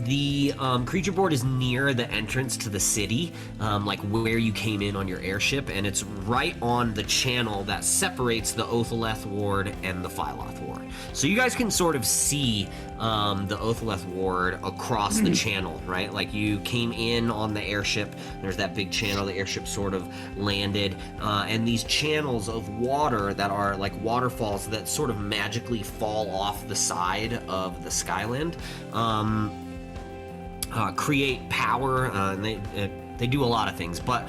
The creature board is near the entrance to the city, like where you came in on your airship, and it's right on the channel that separates the Otheleth ward and the Phyloth ward. So you guys can sort of see the Otheleth ward across the channel, right? Like you came in on the airship, there's that big channel, the airship sort of landed, and these channels of water that are like waterfalls that sort of magically fall off the side of the Skyland. Create power, and they do a lot of things, but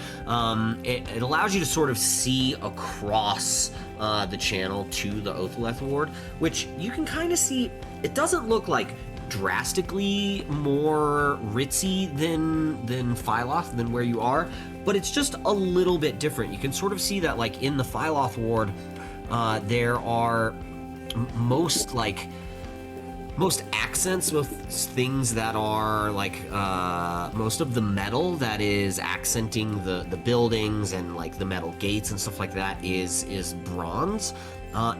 it allows you to sort of see across the channel to the Otheleth ward, which you can kind of see. It doesn't look like drastically more ritzy than Phyloth, than where you are, but it's just a little bit different. You can sort of see that, like in the Phyloth ward, there are most accents, most things that are like most of the metal that is accenting the buildings and like the metal gates and stuff like that is bronze.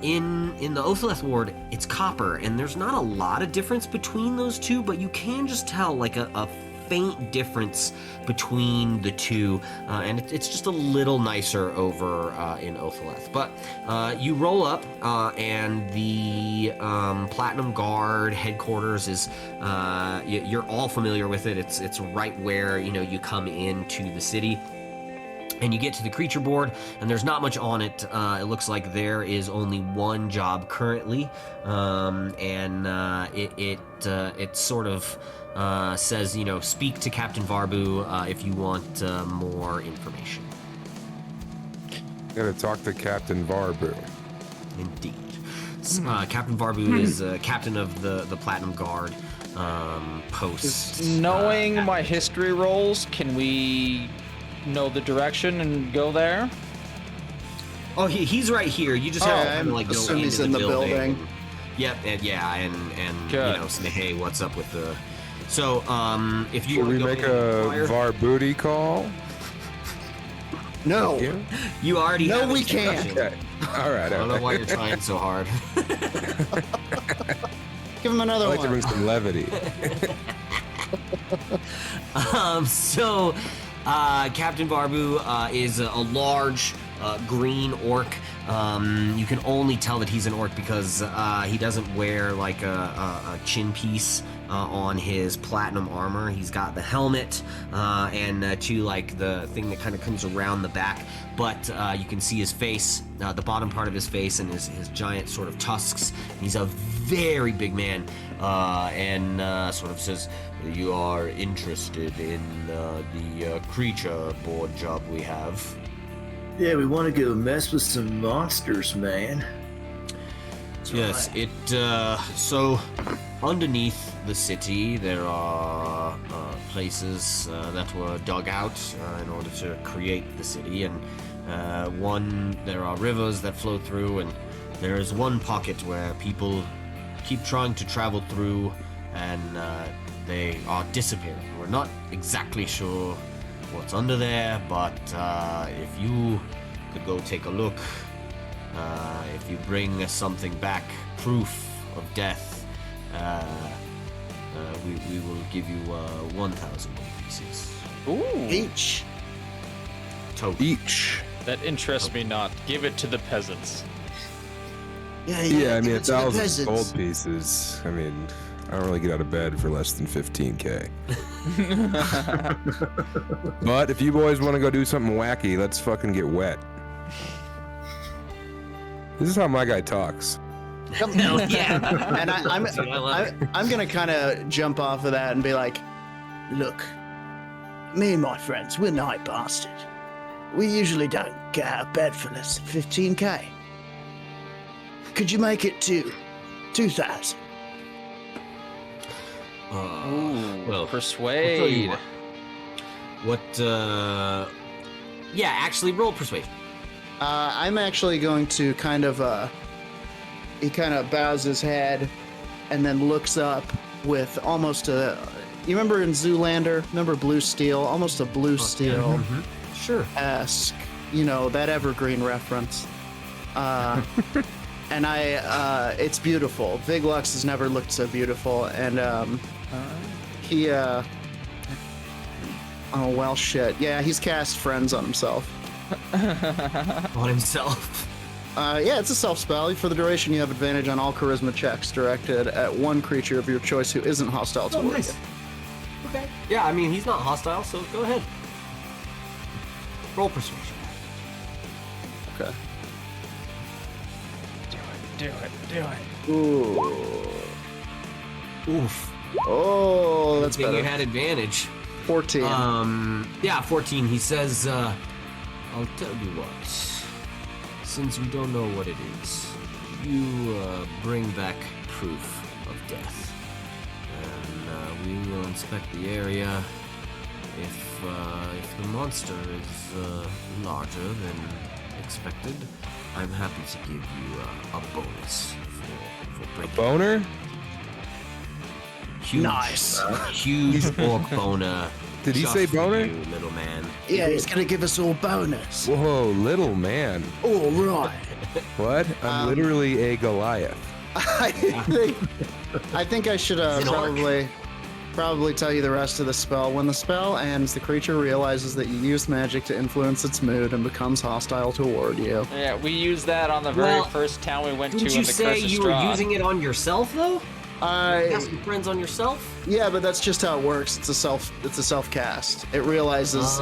In the Otheleth ward, it's copper, and there's not a lot of difference between those two, but you can just tell like a faint difference between the two, and it's just a little nicer over in Otheleth. But you roll up, and the Platinum Guard headquarters is you're all familiar with it. It's right where you come into the city. And you get to the creature board, and there's not much on it. It looks like there is only one job currently, and it sort of says, speak to Captain Varbu if you want more information.
Gotta talk to Captain Varbu.
Indeed. Captain Varbu is captain of the Platinum Guard post.
Knowing my history rolls, can we know the direction and go there?
Oh, he's right here. You just have to kind of like go
assume he's
into
in the building.
Yep, and
Good.
say, hey, what's up with the? So, if you
Should we
wanna go
make
in and
a
inquire-
Varbuti call?
No.
Yeah.
You already
No,
have
we
introduction.
can't.
Okay. All right.
I don't
All
know
right.
why you're trying so hard.
Give him another
I like to
one.
bring some levity.
So, Captain Varbu is a large green orc. You can only tell that he's an orc because he doesn't wear like a chin piece on his platinum armor. He's got the helmet and to like the thing that kind of comes around the back, but you can see his face, the bottom part of his face, and his giant sort of tusks. He's a very big man, and sort of says, "You are interested in the creature board job we have?"
Yeah, we want to go mess with some monsters, man.
Yes, it, so underneath the city there are places that were dug out in order to create the city, and there are rivers that flow through, and there is one pocket where people keep trying to travel through, and they are disappearing. We're not exactly sure what's under there, but if you could go take a look, if you bring something back, proof of death, we will give you 1,000 gold pieces.
Ooh.
Each.
Total.
Each.
That interests me not. Give it to the peasants.
Yeah, I mean,
give it to the
1,000
peasants.
gold pieces. I mean, I don't really get out of bed for less than 15K. But if you boys want to go do something wacky, let's fucking get wet. This is how my guy talks.
Hell yeah!
And I'm gonna kind of jump off of that and be like, look, me and my friends, we're night bastard. We usually don't get out of bed for less than 15K. Could you make it to 2,000?
Well,
Persuade.
What, yeah, actually, roll persuasion.
I'm actually going to kind of, he kind of bows his head and then looks up with almost a, you remember in Zoolander, remember Blue Steel? Almost a Blue Steel
Sure.
esque, you know, that evergreen reference. And it's beautiful. Viglux has never looked so beautiful. And he, oh, well, shit. Yeah, he's cast Friends on himself.
On himself.
Yeah, it's a self spell. For the duration, you have advantage on all charisma checks directed at one creature of your choice who isn't hostile toward
Nice.
you.
Okay. Yeah, I mean, he's not hostile, so go ahead. Roll persuasion.
Okay.
Do it.
Ooh.
Oof.
Oh, that's
Good thing you
better.
had advantage.
14.
Yeah, 14. He says, I'll tell you what. Since we don't know what it is, you bring back proof of death. And we will inspect the area. If the monster is larger than expected, I'm happy to give you a bonus for breaking.
Boner?
Huge,
Nice.
huge orc boner.
Did he
just
say
for
boner?
you, little man.
Yeah, he's gonna give us all bonus.
Whoa, little man.
All right.
What? I'm literally a Goliath.
I think I should
An orc.
probably tell you the rest of the spell. When the spell ends, the creature realizes that you used magic to influence its mood and becomes hostile toward you.
Yeah, we used that on the very
Well,
first town we went to
Didn't
in
you
the
say
Curse of
you were
Strahd.
using it on yourself though? Casting friends on yourself?
Yeah, but that's just how it works. It's a self cast. It realizes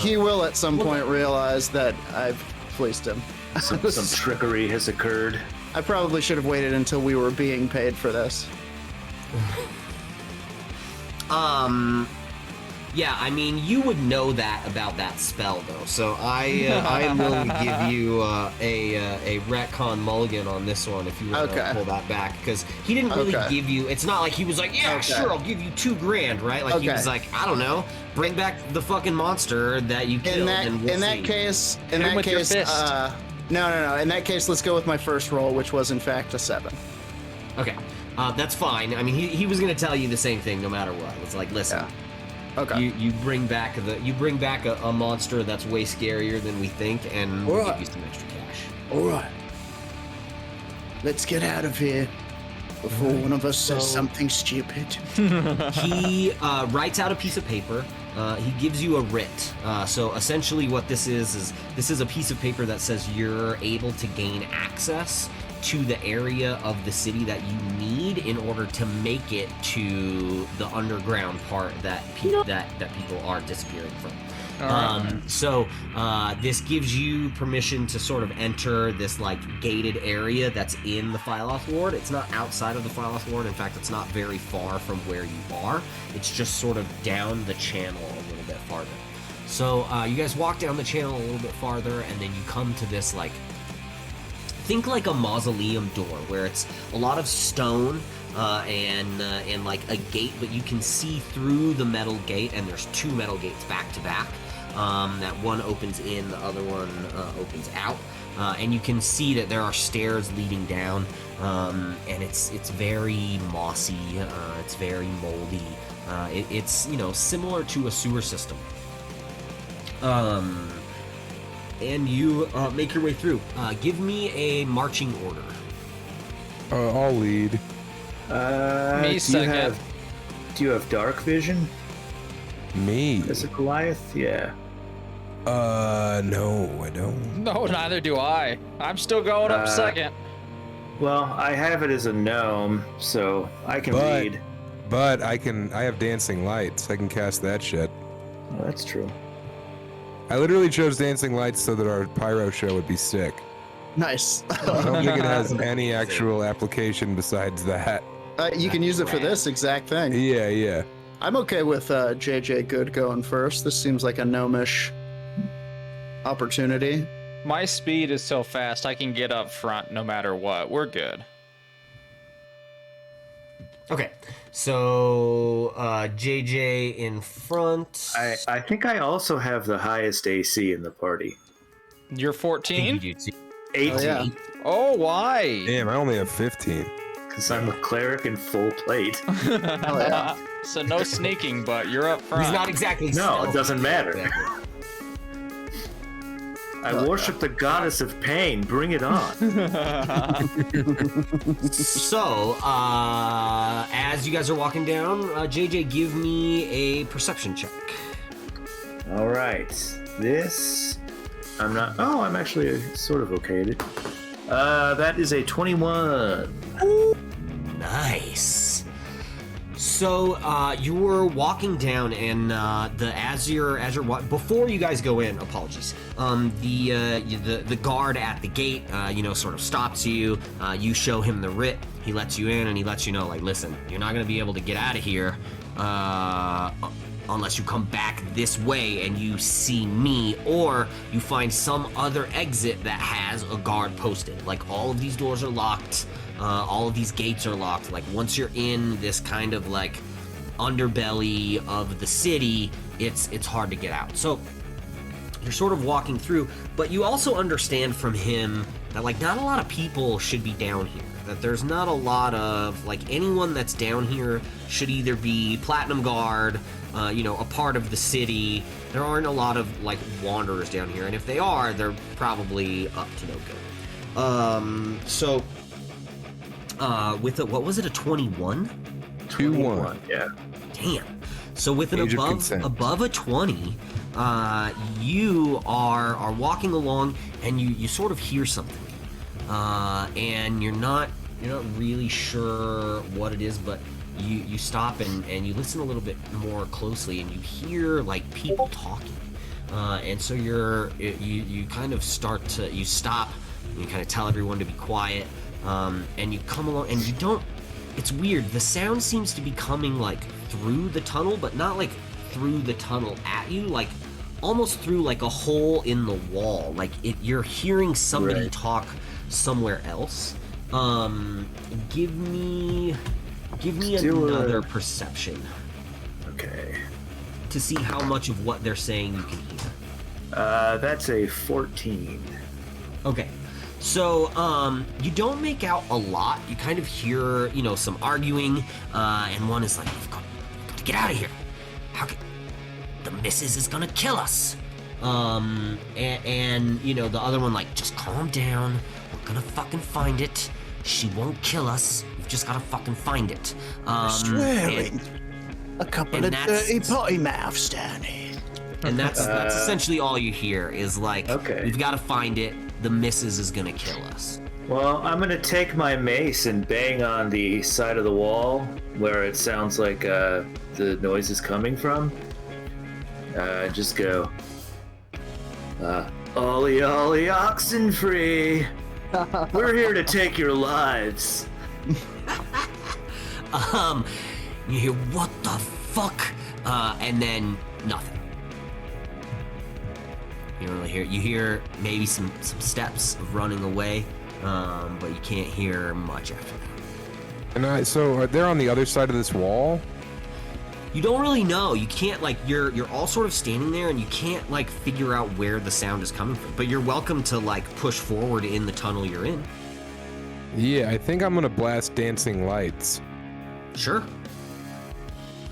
he will at some point realize that I've fleeced him.
Some trickery has occurred.
I probably should have waited until we were being paid for this.
Yeah, I mean, you would know that about that spell, though. So I am willing to give you a retcon mulligan on this one if you want to pull that back, because he didn't really give you. It's not like he was like, yeah, sure, I'll give you $2,000, right? Like he was like, I don't know, bring back the fucking monster that you killed, and we'll
in that
see.
case,
Hit him with your fist.
no. In that case, let's go with my first roll, which was in fact a 7.
Okay, that's fine. I mean, he was gonna tell you the same thing no matter what. It's like, listen.
Yeah. Okay.
You bring back a monster that's way scarier than we think, and we'll give you some extra cash.
All right. Let's get out of here before one of us says something stupid.
He writes out a piece of paper. He gives you a writ. So essentially, what this is a piece of paper that says you're able to gain access to the area of the city that you need in order to make it to the underground part that people are disappearing from. So this gives you permission to sort of enter this like gated area that's in the Phyloth Ward. It's not outside of the Phyloth Ward. In fact, it's not very far from where you are. It's just sort of down the channel a little bit farther. So you guys walk down the channel a little bit farther, and then you come to this like, think like a mausoleum door where it's a lot of stone and like a gate, but you can see through the metal gate, and there's 2 metal gates back to back. That one opens in, the other one opens out, and you can see that there are stairs leading down, and it's very mossy, it's very moldy. It's similar to a sewer system. And you make your way through. Give me a marching order.
I'll lead.
Me second.
Do you have dark vision
Me?
as a Goliath? Yeah.
No, I don't.
No, neither do I. I'm still going up second.
Well, I have it as a gnome, so I can read.
But I have dancing lights. I can cast that shit.
Oh, that's true.
I literally chose dancing lights so that our pyro show would be sick.
Nice.
I don't think it has any actual application besides that.
You can use it for this exact thing.
Yeah.
I'm okay with JJ Good going first. This seems like a gnomish opportunity.
My speed is so fast, I can get up front no matter what. We're good.
Okay, so JJ in front.
I think I also have the highest AC in the party.
You're 14?
18.
Oh, yeah.
Oh, why?
Damn, I only have 15.
Because I'm a cleric in full plate.
Hell yeah.
So no sneaking, but you're up front.
He's not exactly.
No,
stealthy.
it doesn't matter. I worship the goddess of pain. Bring it on.
So, as you guys are walking down, JJ, give me a perception check.
All right. This... I'm not... Oh, I'm actually sort of okay at it. That is a 21.
Nice. So you were walking down, and as you're before you guys go in, apologies. The guard at the gate, sort of stops you. You show him the writ. He lets you in, and he lets you know, like, listen, you're not gonna be able to get out of here unless you come back this way and you see me, or you find some other exit that has a guard posted. Like, all of these doors are locked. All of these gates are locked. Like, once you're in this kind of like underbelly of the city, it's hard to get out. So you're sort of walking through, but you also understand from him that like not a lot of people should be down here. That there's not a lot of like anyone that's down here should either be Platinum Guard, a part of the city. There aren't a lot of like wanderers down here, and if they are, they're probably up to no good. So. With a, what was it, a 21?
2-1.
Yeah.
Damn. So with an
Age of consent.
above a 20, you are walking along, and you sort of hear something, and you're not really sure what it is, but you stop and you listen a little bit more closely, and you hear like people talking, and so you kind of start to stop, and you kind of tell everyone to be quiet. And you come along, and you don't... It's weird. The sound seems to be coming, like, through the tunnel, but not, like, through the tunnel at you. Like, almost through, like, a hole in the wall. Like, you're hearing somebody talk somewhere else. Give me another perception.
Okay.
To see how much of what they're saying you can hear.
That's a 14.
Okay. So, you don't make out a lot. You kind of hear, some arguing, and one is like, we've got to get out of here. How can... The missus is gonna kill us. And the other one like, just calm down. We're gonna fucking find it. She won't kill us. We've just gotta fucking find it.
Swearing. A couple of dirty potty mouths down here.
And that's essentially all you hear is like,
Okay.
We've gotta find it. The missus is gonna kill us.
Well, I'm gonna take my mace and bang on the side of the wall where it sounds like the noise is coming from. Just go, ollie ollie oxen free. We're here to take your lives.
You hear, what the fuck? And then nothing. You don't really hear. You hear maybe some steps of running away, but you can't hear much after that.
And so are they on the other side of this wall?
You don't really know. You can't, like, you're all sort of standing there, and you can't, like, figure out where the sound is coming from. But you're welcome to, like, push forward in the tunnel you're in.
Yeah, I think I'm gonna blast dancing lights.
Sure.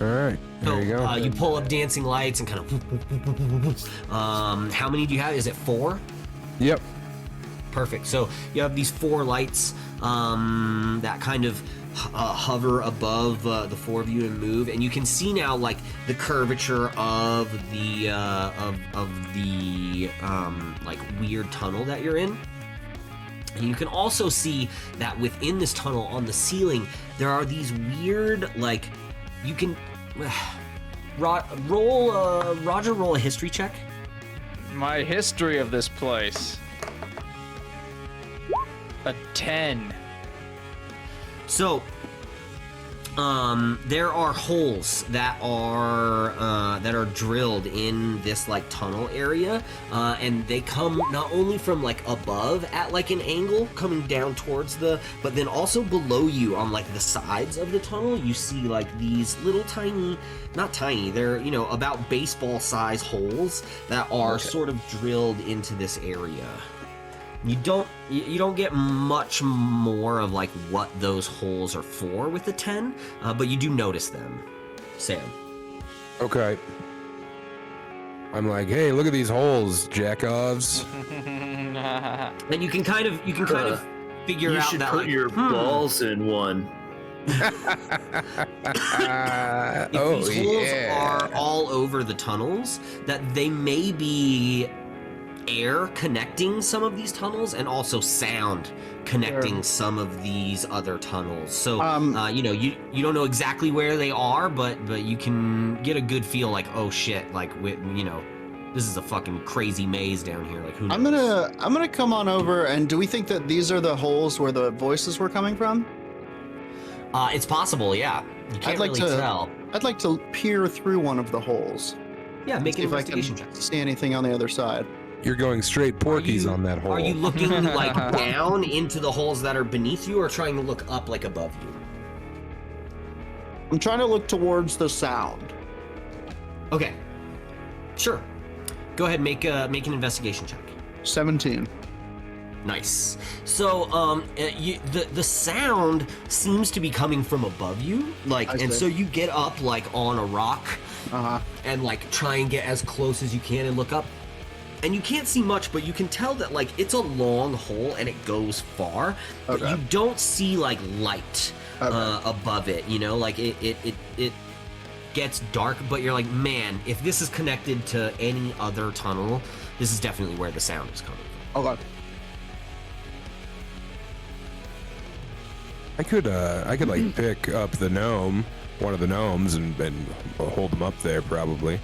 All right, there you go.
You pull up dancing lights and kind of. How many do you have? Is it 4?
Yep.
Perfect. So you have these 4 lights that kind of hover above the 4 of you and move, and you can see now like the curvature of the like weird tunnel that you're in. And you can also see that within this tunnel on the ceiling there are these weird, like, you can Roger, roll a history check.
My history of this place. A 10.
So, there are holes that are drilled in this like tunnel area, and they come not only from like above at like an angle coming down towards but then also below you on like the sides of the tunnel. You see like these little tiny, not tiny, they're, you know, about baseball size holes that are sort of drilled into this area. You don't get much more of like what those holes are for with the 10, but you do notice them, Sam.
Okay. I'm like, hey, look at these holes, jackoffs.
And you can kind of figure
You
out
should
that
put
like,
your balls in one.
if these holes are all over the tunnels, that they may be air connecting some of these tunnels and also sound connecting some of these other tunnels. So you know, you don't know exactly where they are, but you can get a good feel like, oh shit, like, you know, this is a fucking crazy maze down here. Like, who knows?
I'm gonna come on over, and do we think that these are the holes where the voices were coming from?
It's possible, yeah. You can't really tell.
I'd like to peer through one of the holes.
Yeah, make an
See if I can
investigation check.
see anything on the other side.
You're going straight Porky's on that hole.
Are you looking like down into the holes that are beneath you, or trying to look up like above you?
I'm trying to look towards the sound.
Okay, sure. Go ahead, make an investigation check.
17.
Nice. So, the sound seems to be coming from above you, like, and so you get up like on a rock, and like try and get as close as you can and look up. And you can't see much, but you can tell that like it's a long hole and it goes far, but you don't see like light above it. You know, like it gets dark, but you're like, man, if this is connected to any other tunnel, this is definitely where the sound is coming from.
Okay.
I could like pick up the gnome, one of the gnomes, and hold them up there probably.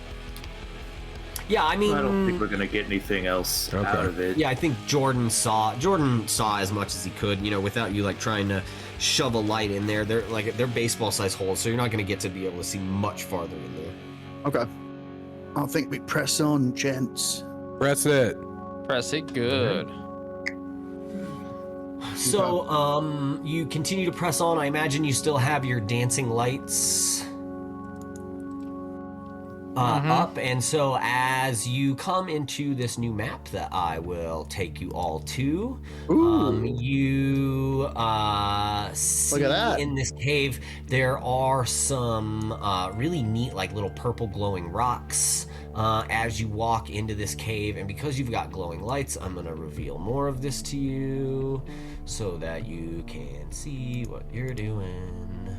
Yeah, I mean,
I don't think we're gonna get anything else out of it.
Yeah, I think Jordan saw as much as he could, you know, without you like trying to shove a light in there. They're baseball size holes, so you're not gonna get to be able to see much farther in there.
Okay. I think we press on, gents.
Press it.
Press it good.
So, you continue to press on. I imagine you still have your dancing lights up, and so as you come into this new map that I will take you all to, you see
Look at that.
in this cave there are some really neat like little purple glowing rocks as you walk into this cave, and because you've got glowing lights, I'm gonna reveal more of this to you so that you can see what you're doing.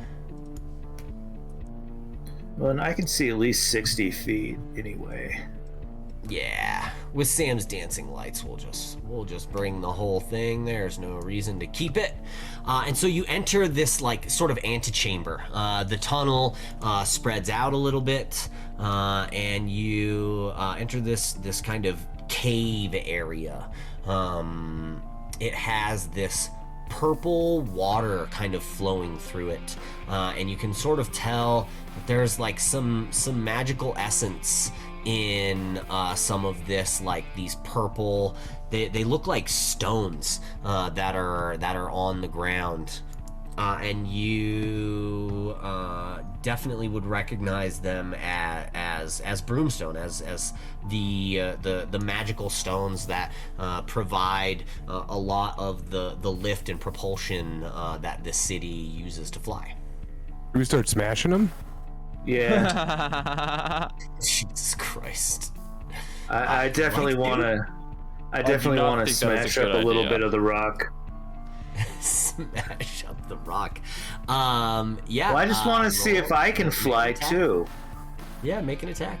Well, and I can see at least 60 feet anyway.
Yeah, with Sam's dancing lights, we'll just bring the whole thing. There's no reason to keep it. And so you enter this like sort of antechamber. The tunnel spreads out a little bit, and you enter this kind of cave area. It has this purple water kind of flowing through it, and you can sort of tell that there's like some magical essence in some of this, like these purple. They look like stones that are on the ground, and you definitely would recognize them as broomstone, as the magical stones that provide a lot of the lift and propulsion that this city uses to fly.
Do we start smashing them?
Yeah.
Jesus Christ!
I definitely want to. I definitely want to smash up a little bit of the rock.
Smash up the rock. Yeah.
Well, I just want to see if I can fly too.
Yeah, make an attack.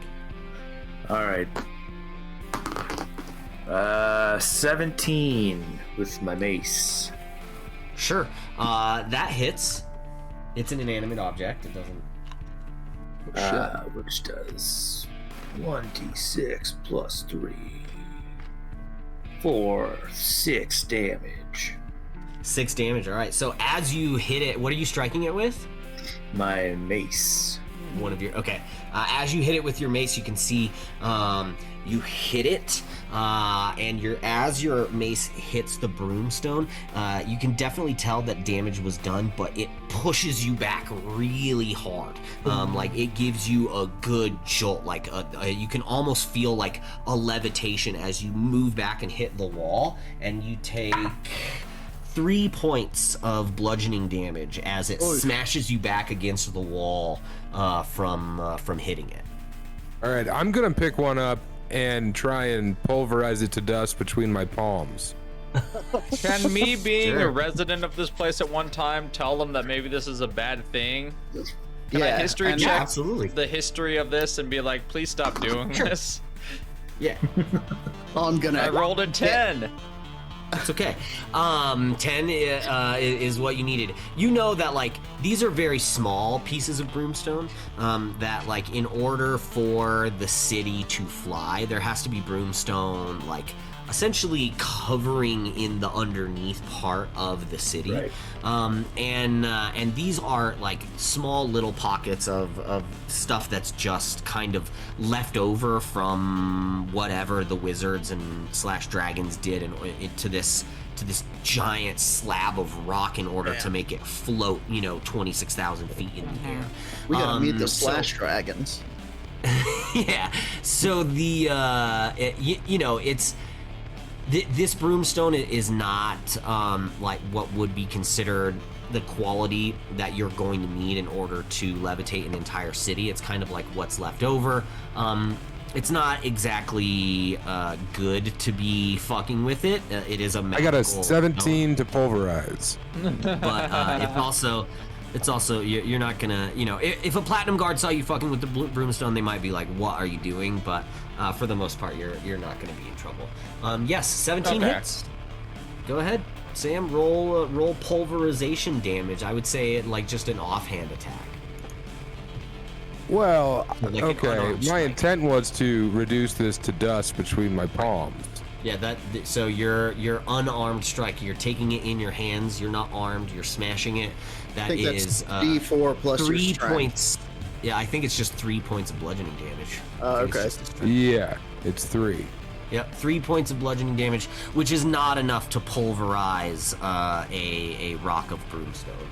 All right. 17 with my mace.
Sure. That hits. It's an inanimate object. It doesn't.
Which does 1d6 plus 3. 6 damage.
6 damage. All right. So as you hit it, what are you striking it with?
My mace.
One of your. Okay. As you hit it with your mace, you can see you hit it, and as your mace hits the broomstone, you can definitely tell that damage was done, but it pushes you back really hard. Like it gives you a good jolt. Like you can almost feel like a levitation as you move back and hit the wall, and you take 3 points of bludgeoning damage as it smashes you back against the wall from hitting it.
All right, I'm gonna pick one up and try and pulverize it to dust between my palms.
Can me being a resident of this place at one time tell them that maybe this is a bad thing? Can I history check
absolutely.
the history of this and be like, please stop doing this?
Yeah.
I rolled a 10.
It's okay. 10 is what you needed. You know that, like, these are very small pieces of broomstone, that, like, in order for the city to fly, there has to be broomstone, like, essentially covering in the underneath part of the city.
Right.
And these are, like, small little pockets of stuff that's just kind of left over from whatever the wizards and / dragons did to this giant slab of rock in order to make it float, 26,000 feet in the air.
We gotta meet the / dragons.
Yeah. So it's this broomstone is not like what would be considered the quality that you're going to need in order to levitate an entire city. It's kind of like what's left over. It's not exactly good to be fucking with it. It is a magical
I got a 17 to pulverize.
But it's also you're not gonna, if a platinum guard saw you fucking with the broomstone, they might be like, what are you doing? But for the most part, you're not gonna be in trouble. Yes, 17 hits. Go ahead, Sam. Roll pulverization damage. I would say like just an offhand attack.
Well,
Like
okay. My intent was to reduce this to dust between my palms.
Yeah, so you're unarmed strike. You're taking it in your hands. You're not armed. You're smashing it.
I think that's D4 plus
3
your strength.
points. Yeah, I think it's just 3 points of bludgeoning damage.
Okay.
Yeah, it's 3.
Yep, 3 points of bludgeoning damage, which is not enough to pulverize a rock of broomstone.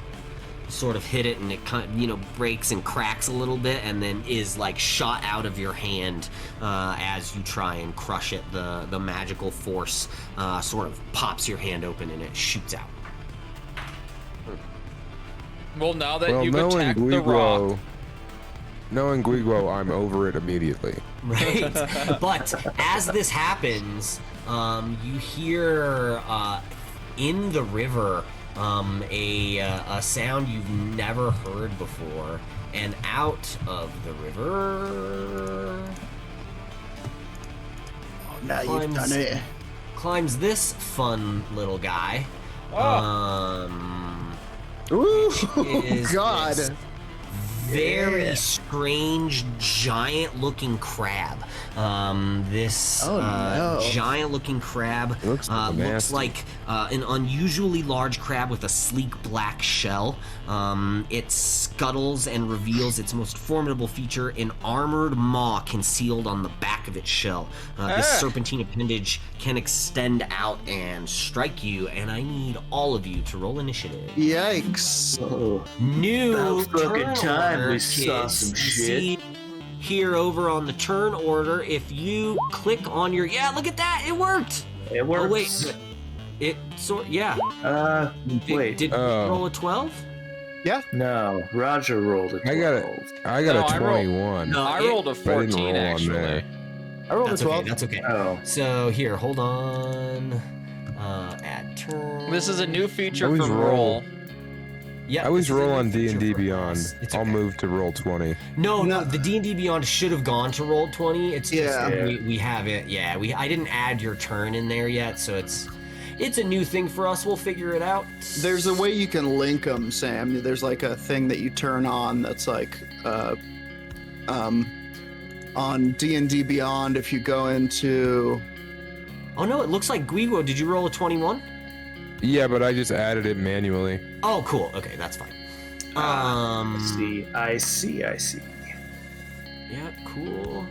Sort of hit it and it kind of, breaks and cracks a little bit and then is like shot out of your hand as you try and crush it. The magical force sort of pops your hand open and it shoots out.
Well, now that you've attacked the rock.
Knowing Guiguo, I'm over it immediately.
Right. But as this happens, you hear in the river a sound you've never heard before, and out of the river
Now you've done it.
climbs this fun little guy.
Ooh,
Is
God.
this very strange, giant-looking crab. This giant-looking crab
Looks
looks
nasty.
like an unusually large crab with a sleek black shell. It scuttles and reveals its most formidable feature, an armored maw concealed on the back of its shell. This serpentine appendage can extend out and strike you, and I need all of you to roll initiative.
Yikes.
Oh,
New
about fucking
turn
time
order,
we saw
kids.
some
You
shit.
see here over on the turn order, if you click on your look at that, it worked.
It works.
Oh wait,
Wait.
Did you roll a 12?
No, Roger rolled a 12.
I got
No,
a
I rolled-
21.
No,
I rolled a
but I didn't
14
roll on
actually.
there.
I rolled a
That's
12.
okay. That's okay.
Oh,
So here, hold on. Add turn.
This is a new feature
Always
from
roll.
Roll.
Yeah,
I always
this is a
roll
new
on
feature
D&D
for
Beyond.
us. It's
I'll
okay.
move to roll 20.
No, the D&D Beyond should have gone to roll 20. It's just
Yeah.
we have it. Yeah, I didn't add your turn in there yet, so it's a new thing for us. We'll figure it out.
There's a way you can link them, Sam. There's like a thing that you turn on that's like on D&D Beyond. If you go into
Oh no, it looks like Guigo. Did you roll a 21?
Yeah, but I just added it manually.
Oh, cool. Okay, that's fine.
I see.
Yeah, cool.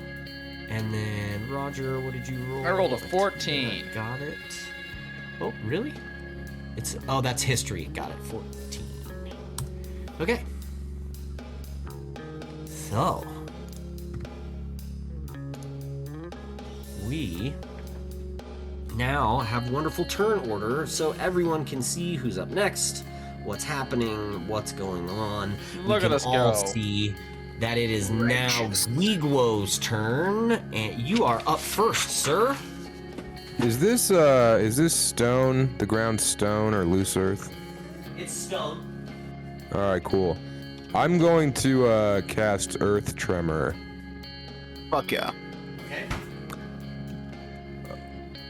And then Roger, what did you roll?
I rolled a 14.
Got it. Oh, really? That's history. Got it. 14. Okay. So we now have wonderful turn order, so everyone can see who's up next, what's happening, what's going on.
Look
we
at
can
us
all
go.
see that it is now Guiguo's turn, and you are up first, sir.
Is this stone, the ground stone, or loose earth?
It's stone.
All right, cool. I'm going to cast Earth Tremor.
fuck yeah.
Okay.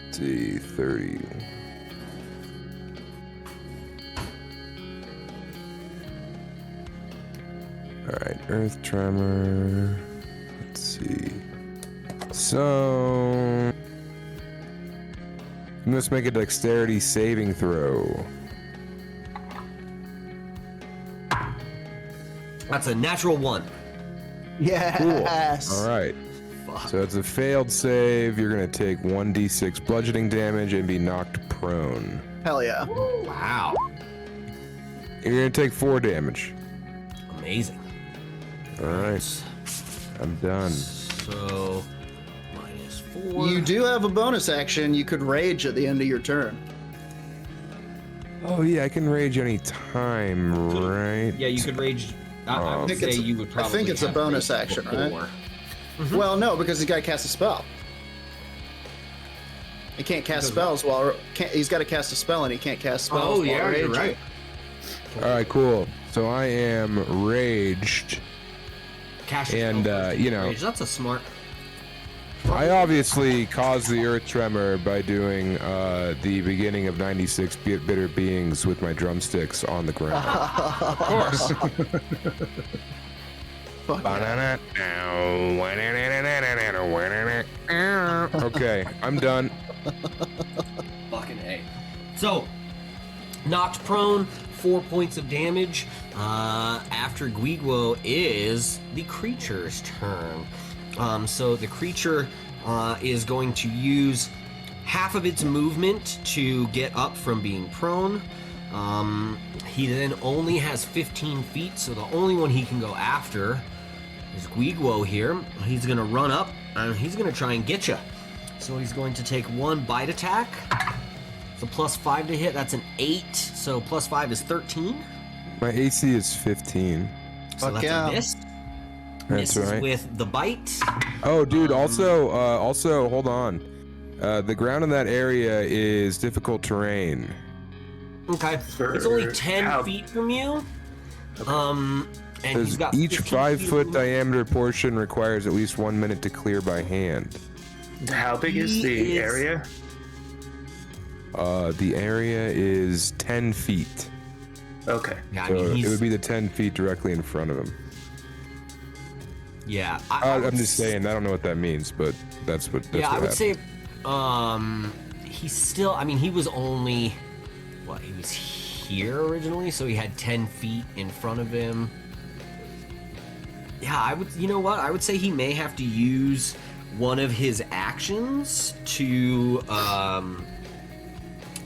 Let's see, 30. All right, Earth Tremor. Let's see. So you must make a dexterity saving throw.
That's a natural 1.
Yes.
All right. So it's a failed save. You're gonna take 1d6 bludgeoning damage and be knocked prone.
Hell yeah.
Wow.
You're gonna take 4 damage.
Amazing.
All right. I'm done.
So, -4.
You do have a bonus action. You could rage at the end of your turn.
Oh yeah, I can rage any time, right?
Yeah, you could rage. I would
think
say
it's-
you would
I
probably.
think it's a
have
bonus
rage
action, right?
before.
Well, no, because he's got to cast a spell. He can't cast spells while he's got to cast a spell, and he can't cast spells.
Oh
while
yeah, you're
raging.
right.
All right, cool. So I am raged.
Cash
And, you know-
rage. That's a smart.
I obviously caused the earth tremor by doing the beginning of 96 bitter beings with my drumsticks on the ground.
Of course.
Fuck yeah.
Okay, I'm done.
Fucking A. So, knocked prone, 4 points of damage. After Guiguo is the creature's turn. So the creature is going to use half of its movement to get up from being prone. He then only has 15 feet, so the only one he can go after is Guiguo here. He's going to run up, and he's going to try and get you. So he's going to take 1 bite attack. So +5 to hit, that's an 8. So +5 is 13.
My AC is 15.
So
Fuck
that's
yeah.
a miss.
That's
Misses
right.
with the bite.
Oh, dude. Also, hold on. The ground in that area is difficult terrain.
Okay. It's only 10 feet from you. And he's
Says
got
each
15
5
feet
foot
of
diameter portion requires at least 1 minute to clear by hand.
How big is
He
the
is-
area?
The area is 10 feet.
Okay.
Yeah, I
So
mean,
it
he's
would be the 10 feet directly in front of him.
Yeah,
I'm just saying. I don't know what that means, but that's what. That's
yeah,
what
I would
happened.
say, he's still. I mean, he was only he was here originally, so he had 10 feet in front of him. Yeah, I would. You know what? I would say he may have to use one of his actions to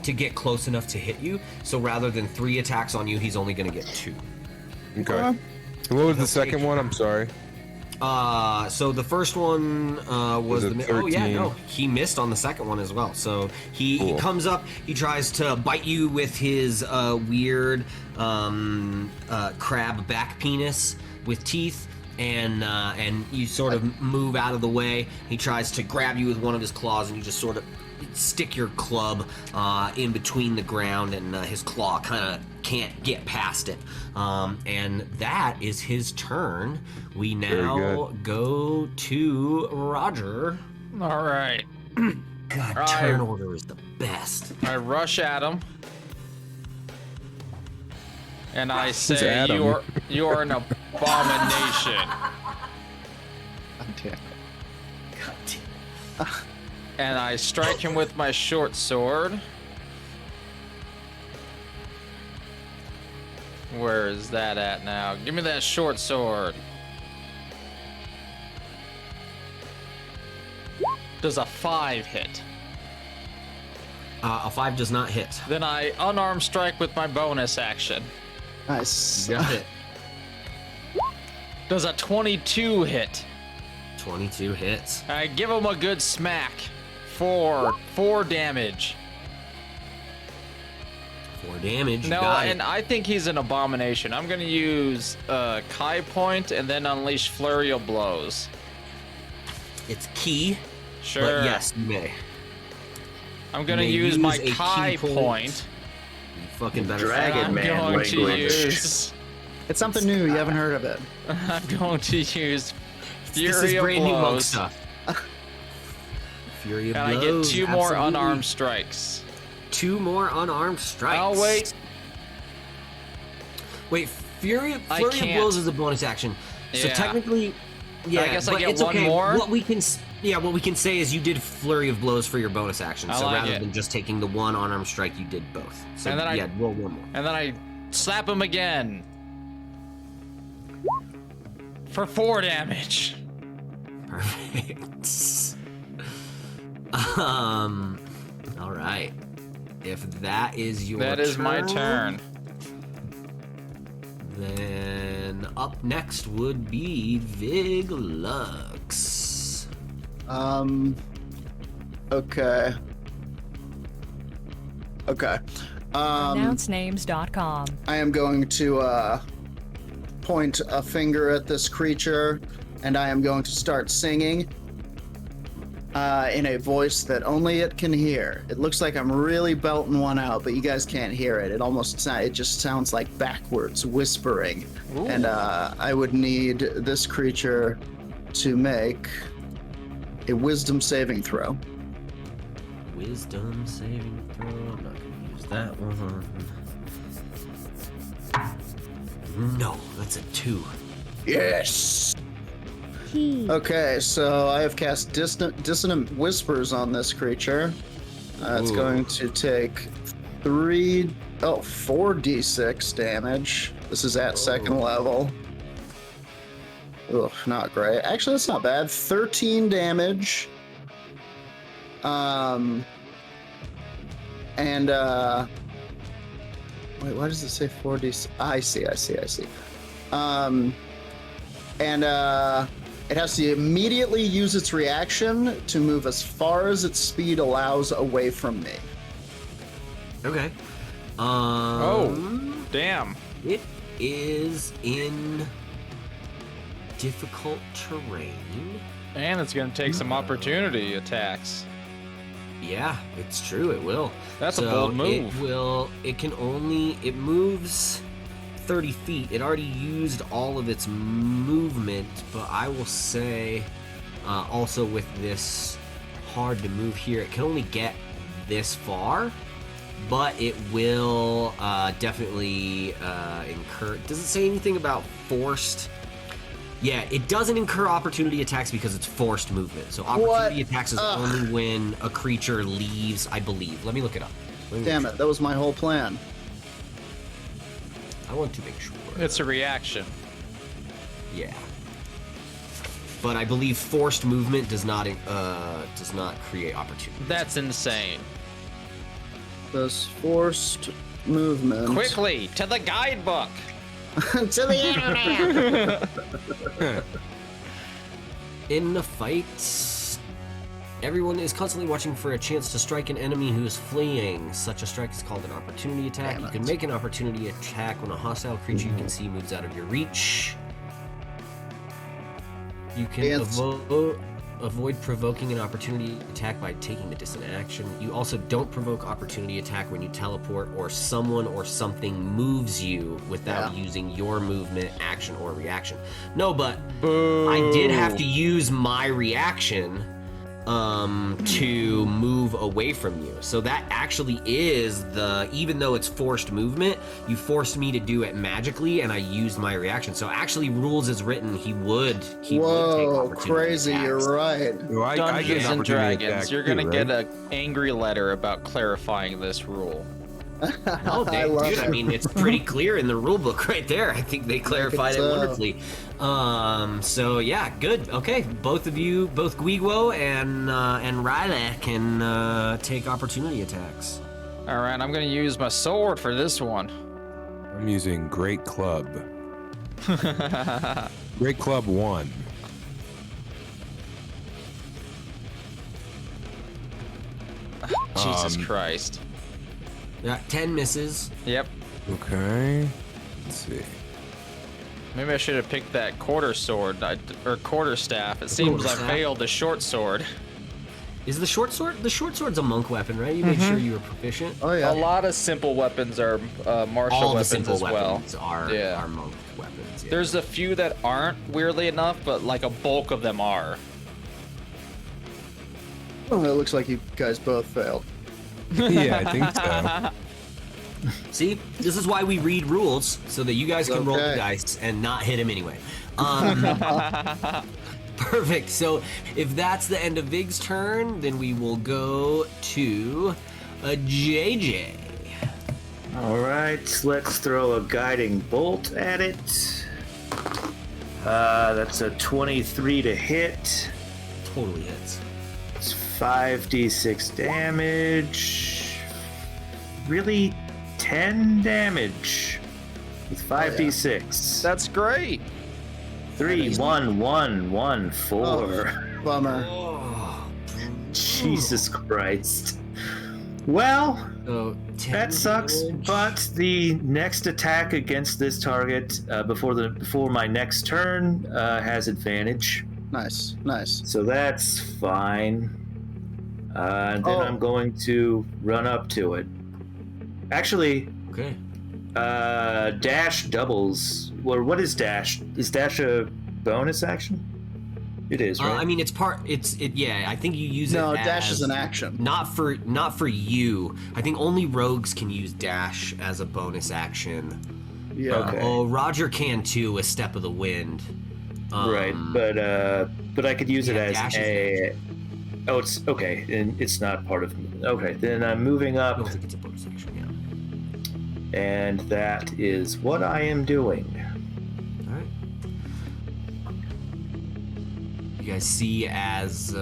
get close enough to hit you. So rather than 3 attacks on you, he's only going to get 2.
Okay. What was the second one? I'm sorry.
So the first one was
it
the. Oh yeah,
13?
no, he missed on the second one as well. So he comes up, he tries to bite you with his weird crab back penis with teeth. And you sort of move out of the way. He tries to grab you with one of his claws, and you just sort of stick your club in between the ground, and his claw kind of can't get past it. And that is his turn. We now go to Roger.
All right.
God, turn order is the best.
I rush at him. And I
Who's
say,
Adam?
you're an abomination.
Okay.
God damn.
And I strike him with my short sword. Where is that at now? Give me that short sword. Does a 5 hit?
A 5 does not hit.
Then I unarmed strike with my bonus action.
Nice.
Got it.
Does a 22 hit?
22 hits.
I give him a good smack. 4 damage.
4 damage. You
No,
got
and
it.
I think he's an abomination. I'm gonna use Kai Point and then unleash Flurry of Blows.
It's key.
Sure.
But yes, you may.
I'm gonna
may
use my
use a
Kai
key point.
Point.
You fucking better.
Dragon
I'm
man
going to
language.
use.
It's something new. You haven't heard of it.
I'm going to use Fury
This is
of
brand new monk
Blows,
stuff. Fury of
and I
blows.
get 2 more
absolutely.
unarmed strikes.
2 more unarmed strikes.
Oh wait,
Wait, Flurry of
can't.
blows is a bonus action. So
Yeah.
technically, yeah.
I guess I
but
get
it's
one
okay.
more?
What we can say is you did Flurry of blows for your bonus action.
I
So
like
rather
it.
than just taking the 1 unarmed strike, you did both. So
And then
yeah, roll 1 more.
and then I slap him again for 4 damage.
Perfect. All right. If that is your
That is my turn.
Then up next would be Viglux.
Okay. Okay.
AnnounceNames.com.
I am going to point a finger at this creature, and I am going to start singing in a voice that only it can hear. It looks like I'm really belting one out, but you guys can't hear it. It just sounds like backwards whispering.
Ooh.
And I would need this creature to make a wisdom saving throw.
Wisdom saving throw. I'm not going to use that one. No, that's a 2.
Yes! Okay, so I have cast Dissonant Whispers on this creature. It's
Ooh.
going to take 4d6 damage. This is at second level. Ugh, not great. Actually, that's not bad. 13 damage. Wait, why does it say 4d? I see. It has to immediately use its reaction to move as far as its speed allows away from me.
Okay.
Oh, damn.
It is in difficult terrain.
And it's gonna take some opportunity attacks.
Yeah, it's true. It will.
That's a bold move.
It moves 30 feet. It already used all of its movement, but I will say, also with this hard to move here, it can only get this far, but it will definitely incur. Does it say anything about forced Yeah, it doesn't incur opportunity attacks because it's forced movement. So opportunity attacks is only when a creature leaves, I believe. Let me look it up.
Damn it, that was my whole plan.
I want to make sure.
It's a reaction.
Yeah. But I believe forced movement does not create opportunity.
That's insane.
This forced movement.
Quickly, to the guidebook.
To the internet.
In the fight, everyone is constantly watching for a chance to strike an enemy who is fleeing. Such a strike is called an opportunity attack. You can make an opportunity attack when a hostile creature you can see moves out of your reach. You can avoid provoking an opportunity attack by taking the distant action. You also don't provoke opportunity attack when you teleport or someone or something moves you without using your movement, action, or reaction. No, but I did have to use my reaction to move away from you. So that actually is even though it's forced movement, you forced me to do it magically and I used my reaction. So actually rules is written, he would take opportunity
crazy,
attacks.
you're right.
Well, I get
Dungeons
an
and
opportunity
Dragons,
attack
you're gonna
too,
get
right?
an angry letter about clarifying this rule.
No,
I love
dude,
it.
I mean, it's pretty clear in the rule book right there. I think they clarified it wonderfully. So yeah, good. Okay, both of you, both Guiguo and Riley can take opportunity attacks.
All right, I'm gonna use my sword for this one.
I'm using Great Club. Great Club 1.
Jesus Christ.
Yeah, 10 misses.
Yep.
Okay. Let's see.
Maybe I should have picked that quarter sword or quarter staff. It seems I
Quarterstaff?
failed the short sword.
Is the short sword? The short sword's a monk weapon, right? You made sure you were proficient.
Oh yeah.
A lot of simple weapons are martial
All the
weapons
simple
as well.
weapons are
Yeah.
monk weapons. Yeah.
There's a few that aren't, weirdly enough, but like a bulk of them are.
Oh, it looks like you guys both failed.
Yeah, I think so.
See, this is why we read rules so that you guys can roll the
Okay.
dice and not hit him anyway. Perfect. So if that's the end of Vig's turn, then we will go to JJ.
All right, let's throw a guiding bolt at it. That's a 23 to hit.
Totally hits.
It's 5d6 damage. Really, 10 damage with 5d6.
That's great.
3, 1, 1, 1, 4.
Bummer.
Jesus Christ. Well,
So 10
that sucks.
damage.
But the next attack against this target before my next turn has advantage.
Nice, nice.
So that's fine. And then I'm going to run up to it. Actually,
Okay.
dash doubles. Well, what is dash? Is dash a bonus action? It is, right?
I mean, it's part. Yeah. I think you use it.
No, dash
as-
is an action.
Not for you. I think only rogues can use dash as a bonus action.
Yeah.
Okay.
Oh, Roger can too. A step of the wind.
Right, but I could use it
yeah,
as
dash is
a. Oh, it's okay, and it's not part of. Okay, then I'm moving
I
up,
don't think it's a bonus action. Yeah.
and that is what I am doing.
All right. You guys see as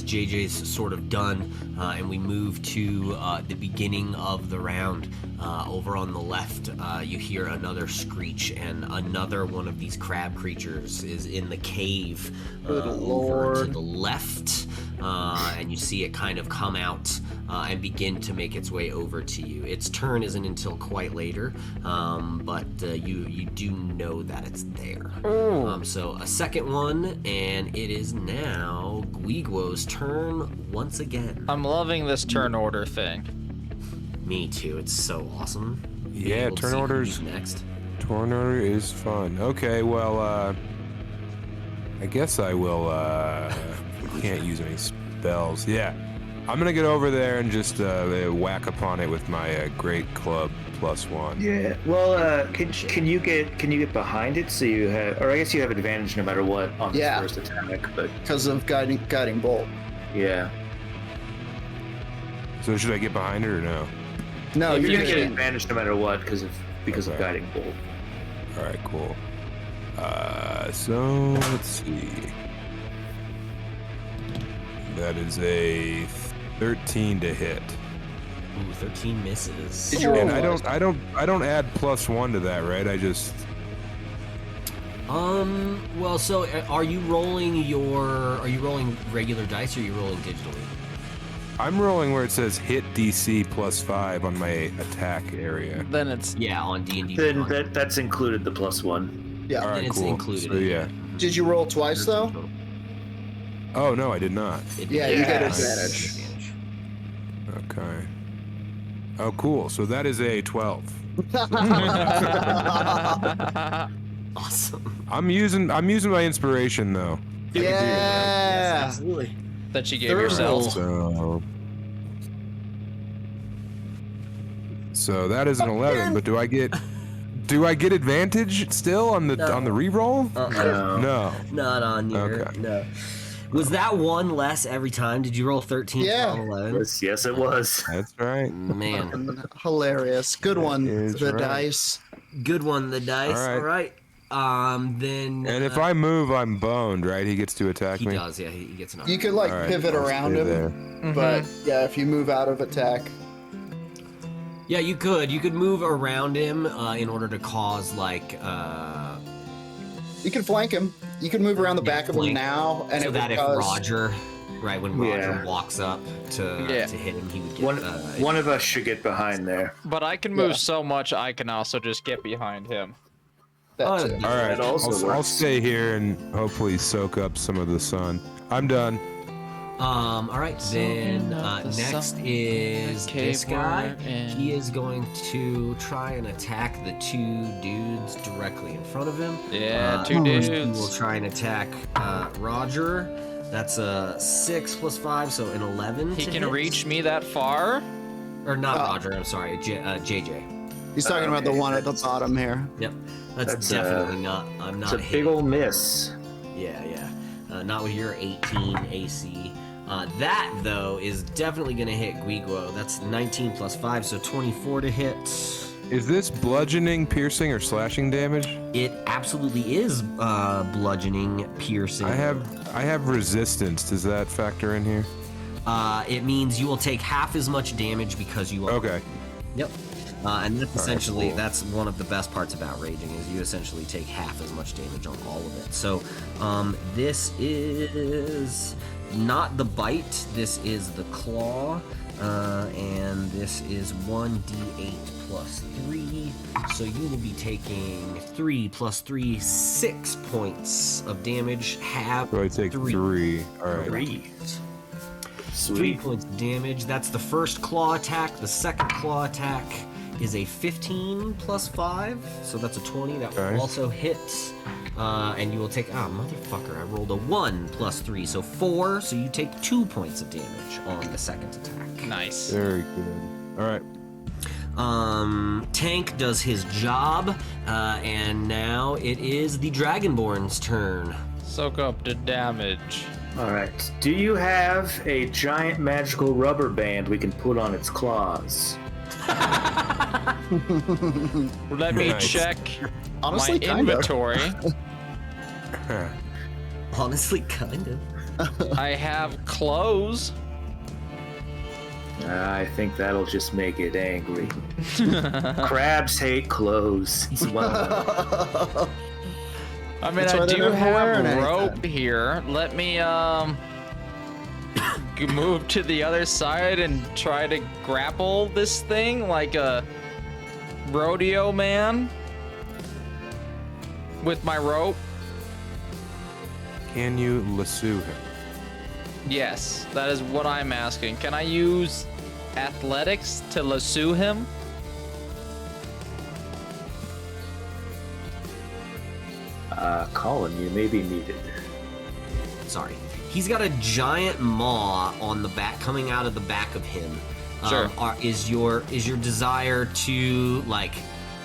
JJ's sort of done, and we move to the beginning of the round. Over on the left, you hear another screech, and another one of these crab creatures is in the cave over to the left, and you see it kind of come out and begin to make its way over to you. Its turn isn't until quite later, but you do know that it's there. So a second one, and it is now Guiguo's turn once again.
I'm loving this turn order thing.
Me too. It's so awesome. Being
Yeah,
able to
turn
see
orders.
who's next.
Turn order is fun. Okay, well, I guess I will, can't use any spells. Yeah. I'm gonna get over there and just whack upon it with my great club +1.
Yeah. Well, can you get behind it so you have, or I guess you have advantage no matter what on this
Yeah.
first attack, but
Because of guiding bolt.
yeah.
So should I get behind it or no?
No,
If
You're
you
gonna get
can.
advantage no matter what because of
Okay.
guiding bolt.
All right, cool. So let's see. That is a 13 to hit.
Ooh, 13 misses.
Did you roll
And I
twice?
don't add +1 to that, right? I just
Well, so are you rolling regular dice or are you rolling digitally?
I'm rolling where it says hit DC +5 on my attack area.
Then it's
Yeah, on D&D.
Then
Beyond.
that's included the +1.
Yeah.
All right,
it's
cool.
included.
So yeah.
Did you roll twice though?
Oh no, I did not.
Yeah, you get
Yes.
advantage.
Okay. Oh, cool. So that is a 12.
Awesome.
I'm using my inspiration though.
Yeah.
Absolutely.
that you gave
Third
yourself.
So that is an 11. But do I get advantage still on the reroll? No.
Not on your.
Okay.
No. Was that one less every time? Did you roll 13,
Yeah.
12, 11?
Yes, it was.
That's right.
Man.
Hilarious. Good one.
is
The
right.
dice.
Good one, the dice.
All right.
All right. Then.
And if I move, I'm boned, right? He gets to attack
He
me.
does, yeah. He gets an
You could like
All right,
pivot
I'll
around
stay
him,
there.
but yeah, if you move out of attack,
Yeah, you could. You could move around him in order to cause, like.
you can flank him. You can move around the back of him
flank.
now, and
So
it
that
would
if
cause.
Roger. Right, when Roger
Yeah.
walks up to hit him, he would get.
One of us should get behind there.
But I can move
Yeah.
so much, I can also just get behind him.
That's
Oh,
it.
All right.
That also
I'll
works.
stay here and hopefully soak up some of the sun. I'm done.
All right, then
up the
next
sun,
is
the
this
cave
guy.
we're in.
He is going to try and attack the two dudes directly in front of him.
Yeah, two
First He will
dudes.
try and attack Roger. That's a 6 + 5, so an 11.
He
to
can
hit.
reach me that far?
Or not Roger, I'm sorry, JJ.
He's talking about the one at the bottom here.
Yep, that's
That's,
definitely not. I'm
It's
not
a big
hitting.
old miss.
Yeah. Not with your 18 AC. That, though, is definitely going to hit Guiguo. That's 19 + 5, so 24 to hit.
Is this bludgeoning, piercing, or slashing damage?
It absolutely is bludgeoning, piercing.
I have resistance. Does that factor in here?
It means you will take half as much damage because you are.
Okay.
Yep. And that's essentially
cool.
that's one of the best parts about raging is you essentially take half as much damage on all of it. So this is not the bite. This is the claw, and this is 1d8 + 3. So you will be taking 3 + 3, 6 points of damage. Have
So I take 3. All right.
3.
3
Sweet.
points of damage. That's the first claw attack. The second claw attack is a 15 + 5, so that's a 20. That
Okay.
will also hit. And you will take. Motherfucker! I rolled a 1 + 3, so 4. So you take 2 points of damage on the second attack.
Nice.
Very good. All right.
Tank does his job, and now it is the Dragonborn's turn.
Soak up the damage.
All right. Do you have a giant magical rubber band we can put on its claws?
Let me
Nice.
check
Honestly,
my
kind of.
inventory.
Honestly, kind of.
I have clothes.
I think that'll just make it angry. Crabs hate clothes. It's well known.
I mean,
That's why
I
they're
do
never
have
wearing anything.
rope here. Let me move to the other side and try to grapple this thing like a rodeo man with my rope.
Can you lasso him?
Yes, that is what I'm asking. Can I use athletics to lasso him?
Colin, you may be needed.
sorry. He's got a giant maw on the back, coming out of the back of him.
Sure.
Is your desire to like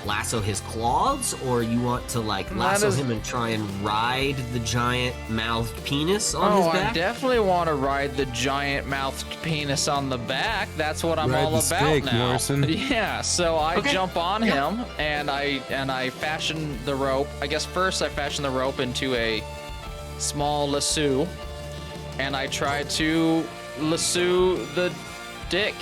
lasso his claws, or you want to like lasso him and try and ride the giant mouthed penis on his back?
I definitely want to ride the giant mouthed penis on the back. That's what I'm
Ride
all
the
about
snake,
now.
Morrison.
Yeah, so I jump on him and I fashion the rope. I guess first I fashion the rope into a small lasso, and I try to lasso the dick.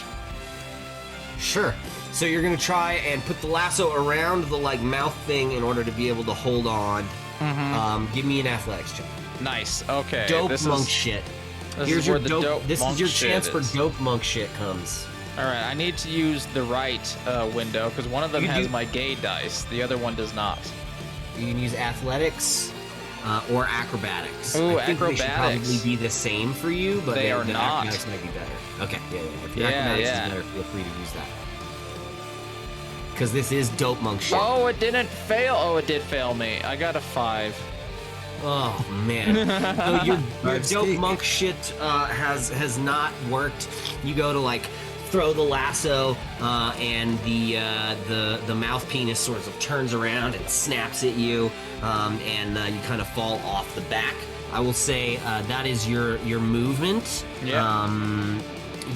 Sure. So you're gonna try and put the lasso around the like mouth thing in order to be able to hold on. Give me an athletics check.
Nice. Okay.
Dope
this
monk
is,
shit.
This
Here's
is
your
where the
dope. This
monk
is your
shit
chance for
is.
dope monk shit comes.
All right, I need to use the right window because one of them
You
has
do-
my gay dice. The other one does not.
You can use athletics or acrobatics.
Ooh,
I think they should
acrobatics.
probably be the same for you, but
They are
the
not.
acrobatics might be better. Okay, yeah. If your
Yeah,
acrobatics
yeah.
is better, feel free to use that. Because this is dope monk shit.
Oh, it didn't fail. Oh, it did fail me. I got a 5.
Oh man! So your
Five
dope
steak.
monk shit has not worked. You go to like throw the lasso, and the mouth penis sort of turns around and snaps at you, and you kind of fall off the back. I will say that is your movement.
Yeah.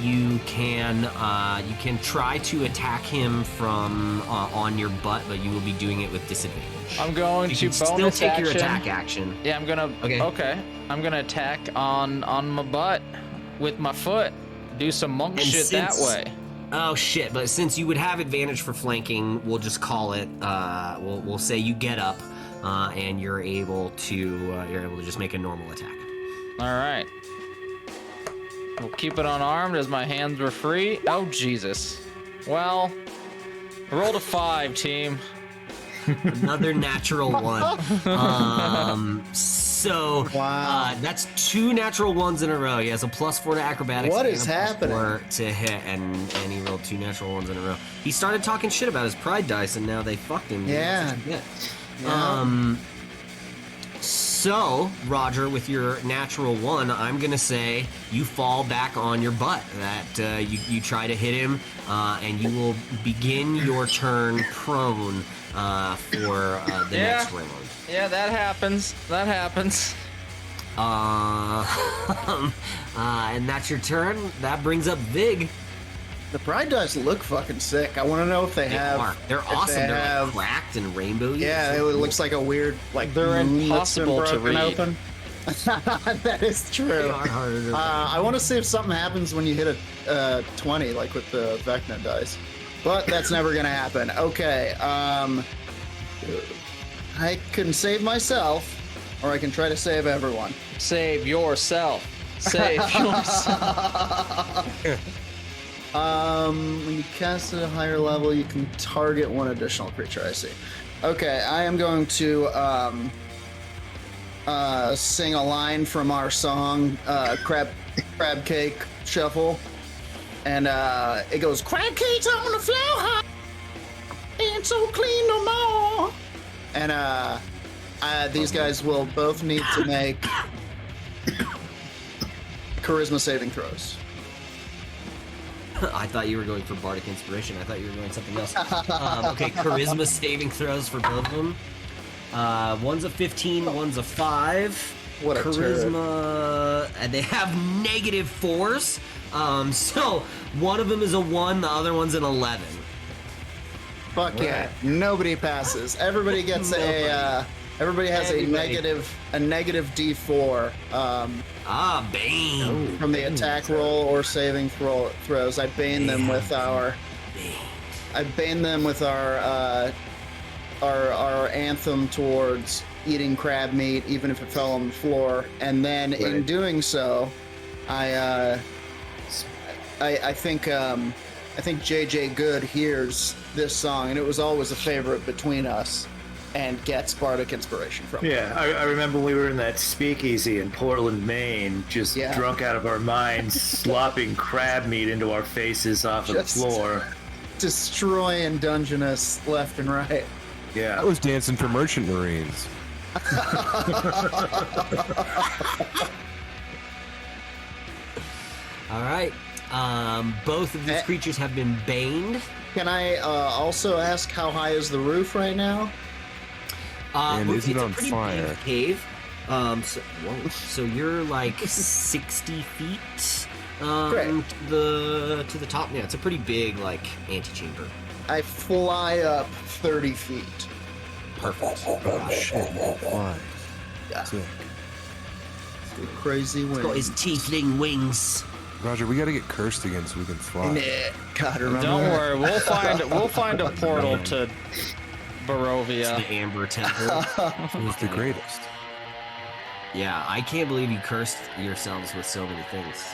You can try to attack him from on your butt, but you will be doing it with disadvantage.
I'm going
You
to
can still
bonus
take
action.
your attack action.
Yeah, I'm gonna.
Okay.
I'm gonna attack on my butt with my foot. Do some monk
And
shit that
since-
way.
Oh shit! But since you would have advantage for flanking, we'll just call it. We'll say you get up, and you're able to just make a normal attack.
All right. We'll keep it unarmed as my hands were free. Oh Jesus. Well, I rolled a 5, team.
Another natural one. So
Wow.
that's 2 natural ones in a row. He has a +4 to acrobatics.
What
and
is
a
happening?
+4 to hit, and he rolled 2 natural ones in a row. He started talking shit about his pride dice, and now they fucked him.
Yeah.
Yeah. So, Roger, with your natural 1, I'm gonna say you fall back on your butt. That you try to hit him, and you will begin your turn prone for the next round.
Yeah, that happens. That happens.
And that's your turn. That brings up Vig.
The pride dice look fucking sick. I want to know if they have.
They're
if
awesome.
they
They're
have-
like cracked and rainbowy.
Yeah, it looks like a weird like
They're
moon that's been
impossible to
broken
read.
open. That is
They
true.
are harder to
I want to see if something happens when you hit a 20, like with the Vecna dice, but that's never gonna happen. Okay, I can save myself, or I can try to save everyone.
Save yourself. Save yourself.
When you cast at a higher level, you can target one additional creature. I see. Okay, I am going to sing a line from our song, Crab Cake Shuffle, and it goes, "Crab cakes on the floor, hot, ain't so clean no more." And these guys will both need to make charisma saving throws.
I thought you were going for Bardic Inspiration. I thought you were going something else. Okay, charisma saving throws for both of them. One's a 15, one's a 5.
What a
charisma, and they have -4s. So one of them is a 1, the other one's an 11.
Fuck yeah! Nobody passes. Everybody gets everybody has
Everybody.
a negative D4
Bane.
from the attack roll or saving throws. I bane them with our our anthem towards eating crab meat, even if it fell on the floor. And then in doing so, I think JJ Good hears this song, and it was always a favorite between us, and gets Bardic Inspiration from it.
Yeah, I remember we were in that speakeasy in Portland, Maine, just
Yeah.
drunk out of our minds, slopping crab meat into our faces off of the
Just-
floor.
Destroying Dungeness left and right.
Yeah.
I was dancing for Merchant Marines.
All right. Both of these creatures have been baned.
Can I also ask how high is the roof right now?
And is it on
it's a pretty
fire?
big cave. So you're like 60 feet
Great.
to the top. Yeah, it's a pretty big like antechamber.
I fly up 30 feet.
Perfect.
Oh shit! Why?
Yeah.
Sick.
Crazy wind.
Got his tiefling wings.
Roger, we gotta get cursed again so we can fly.
Nah, God, remember
Don't
that?
worry, we'll find a portal to Barovia.
The Amber Temple.
It was the greatest.
Yeah, I can't believe you cursed yourselves with so many things.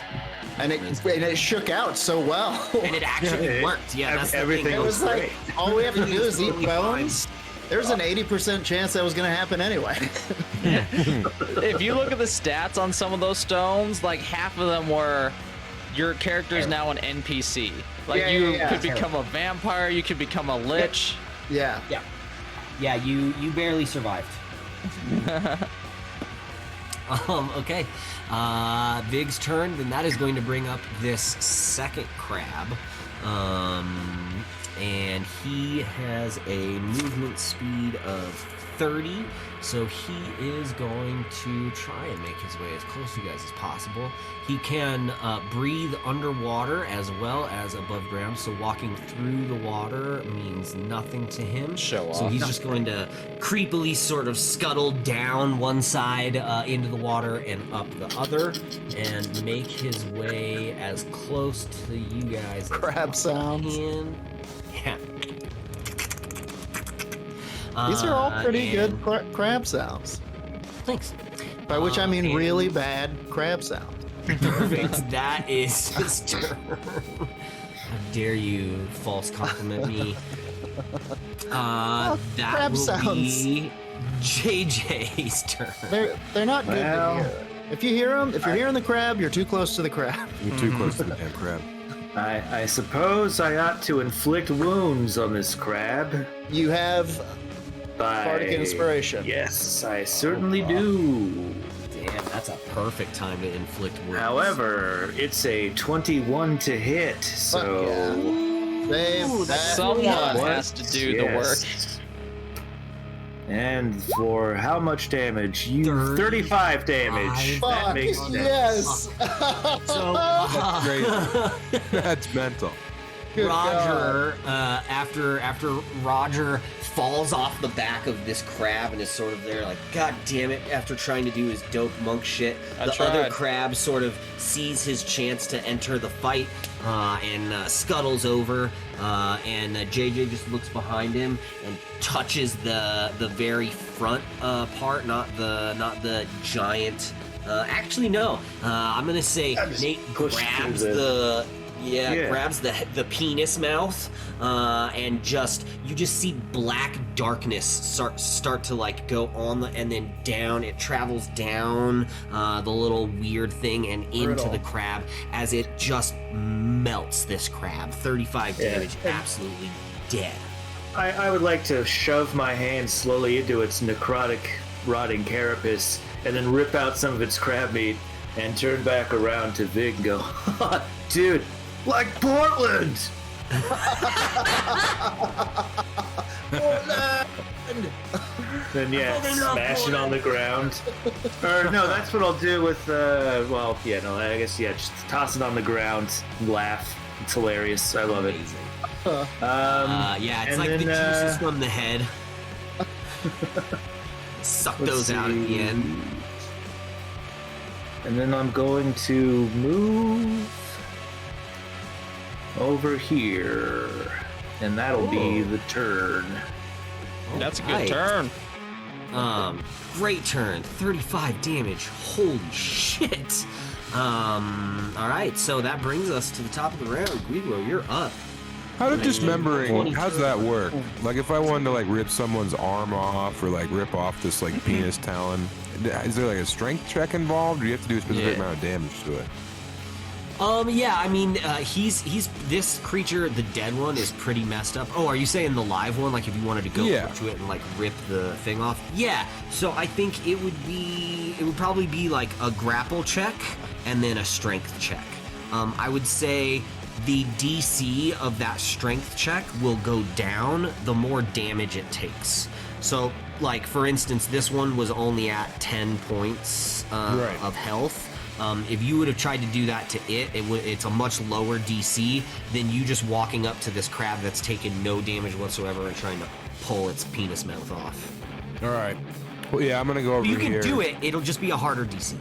And it shook out so well.
And it actually worked. Yeah, that's
everything
the thing.
It was like, all we have to do is eat
Completely
bones. There's an 80% chance that was going to happen anyway.
If you look at the stats on some of those stones, like half of them were your character is now an NPC. Like
Yeah,
you
yeah.
could become a vampire, you could become a lich.
Yeah.
Yeah, you barely survived. Okay. Vig's turn, then that is going to bring up this second crab. And he has a movement speed of 30, so he is going to try and make his way as close to you guys as possible. He can breathe underwater as well as above ground, so walking through the water means nothing to him.
Show
So
off.
he's just going to creepily sort of scuttle down one side into the water and up the other and make his way as close to you guys as
Crab sounds.
can. Yeah.
These are all pretty
and-
good crab sounds.
Thanks.
By which I mean
and-
really bad crab sound.
Perfect. That is his turn. How dare you false compliment me? That
crab
will
sounds.
be JJ's turn.
They're not good
Well,
to hear. If you hear them, if you're hearing the crab, you're too close to the crab.
You're too close to the damn crab.
I suppose I ought to inflict wounds on this crab.
You have
By...
Bardic Inspiration.
Yes, I certainly do.
Damn, that's a perfect time to inflict wounds.
However, it's a 21 to hit, so...
Save that.
Someone
one.
has to do the work.
And for how much damage? 35 damage. That
Fuck,
makes sense.
yes.
So,
Great. That's mental.
Good
Roger, after Roger falls off the back of this crab and is sort of there like, God damn it, after trying to do his dope monk shit, the other
tried.
crab sort of sees his chance to enter the fight and scuttles over, and JJ just looks behind him and touches the very front part, not the giant. Actually, no. I'm gonna say Nate
push
grabs
through
the.
Yeah.
Grabs the penis mouth, and you just see black darkness start to like go on and then down. It travels down the little weird thing and into
Brutal.
the crab as it just melts this crab. 35 damage, absolutely dead.
I would like to shove my hand slowly into its necrotic, rotting carapace and then rip out some of its crab meat and turn back around to Vig and go, dude, like Portland! Then smash it on the ground. Or no, that's what I'll do with I guess just toss it on the ground and laugh. It's hilarious. I love it.
Amazing. It's
and
like the
then,
juices from the head. Suck those out at the end.
And then I'm going to move over here. And that'll be the turn.
That's a good
Alright.
turn.
Great turn. 35 damage. Holy shit. Alright, so that brings us to the top of the round. Guido, you're up.
How did dismembering,
22.
how's that work? Like if I wanted to like rip someone's arm off or like rip off this like penis talon, is there like a strength check involved or do you have to do a specific amount of damage to it?
He's this creature, the dead one, is pretty messed up. Oh, are you saying the live one? Like if you wanted to go
Yeah.
up to it and like rip the thing off? Yeah. So I think it would probably be like a grapple check and then a strength check. I would say the DC of that strength check will go down the more damage it takes. So, like, for instance, this one was only at 10 points of health. If you would have tried to do that to it's a much lower DC than you just walking up to this crab that's taken no damage whatsoever and trying to pull its penis mouth off.
All right. Well, yeah, I'm gonna go over
You
here.
can do it. It'll just be a harder DC.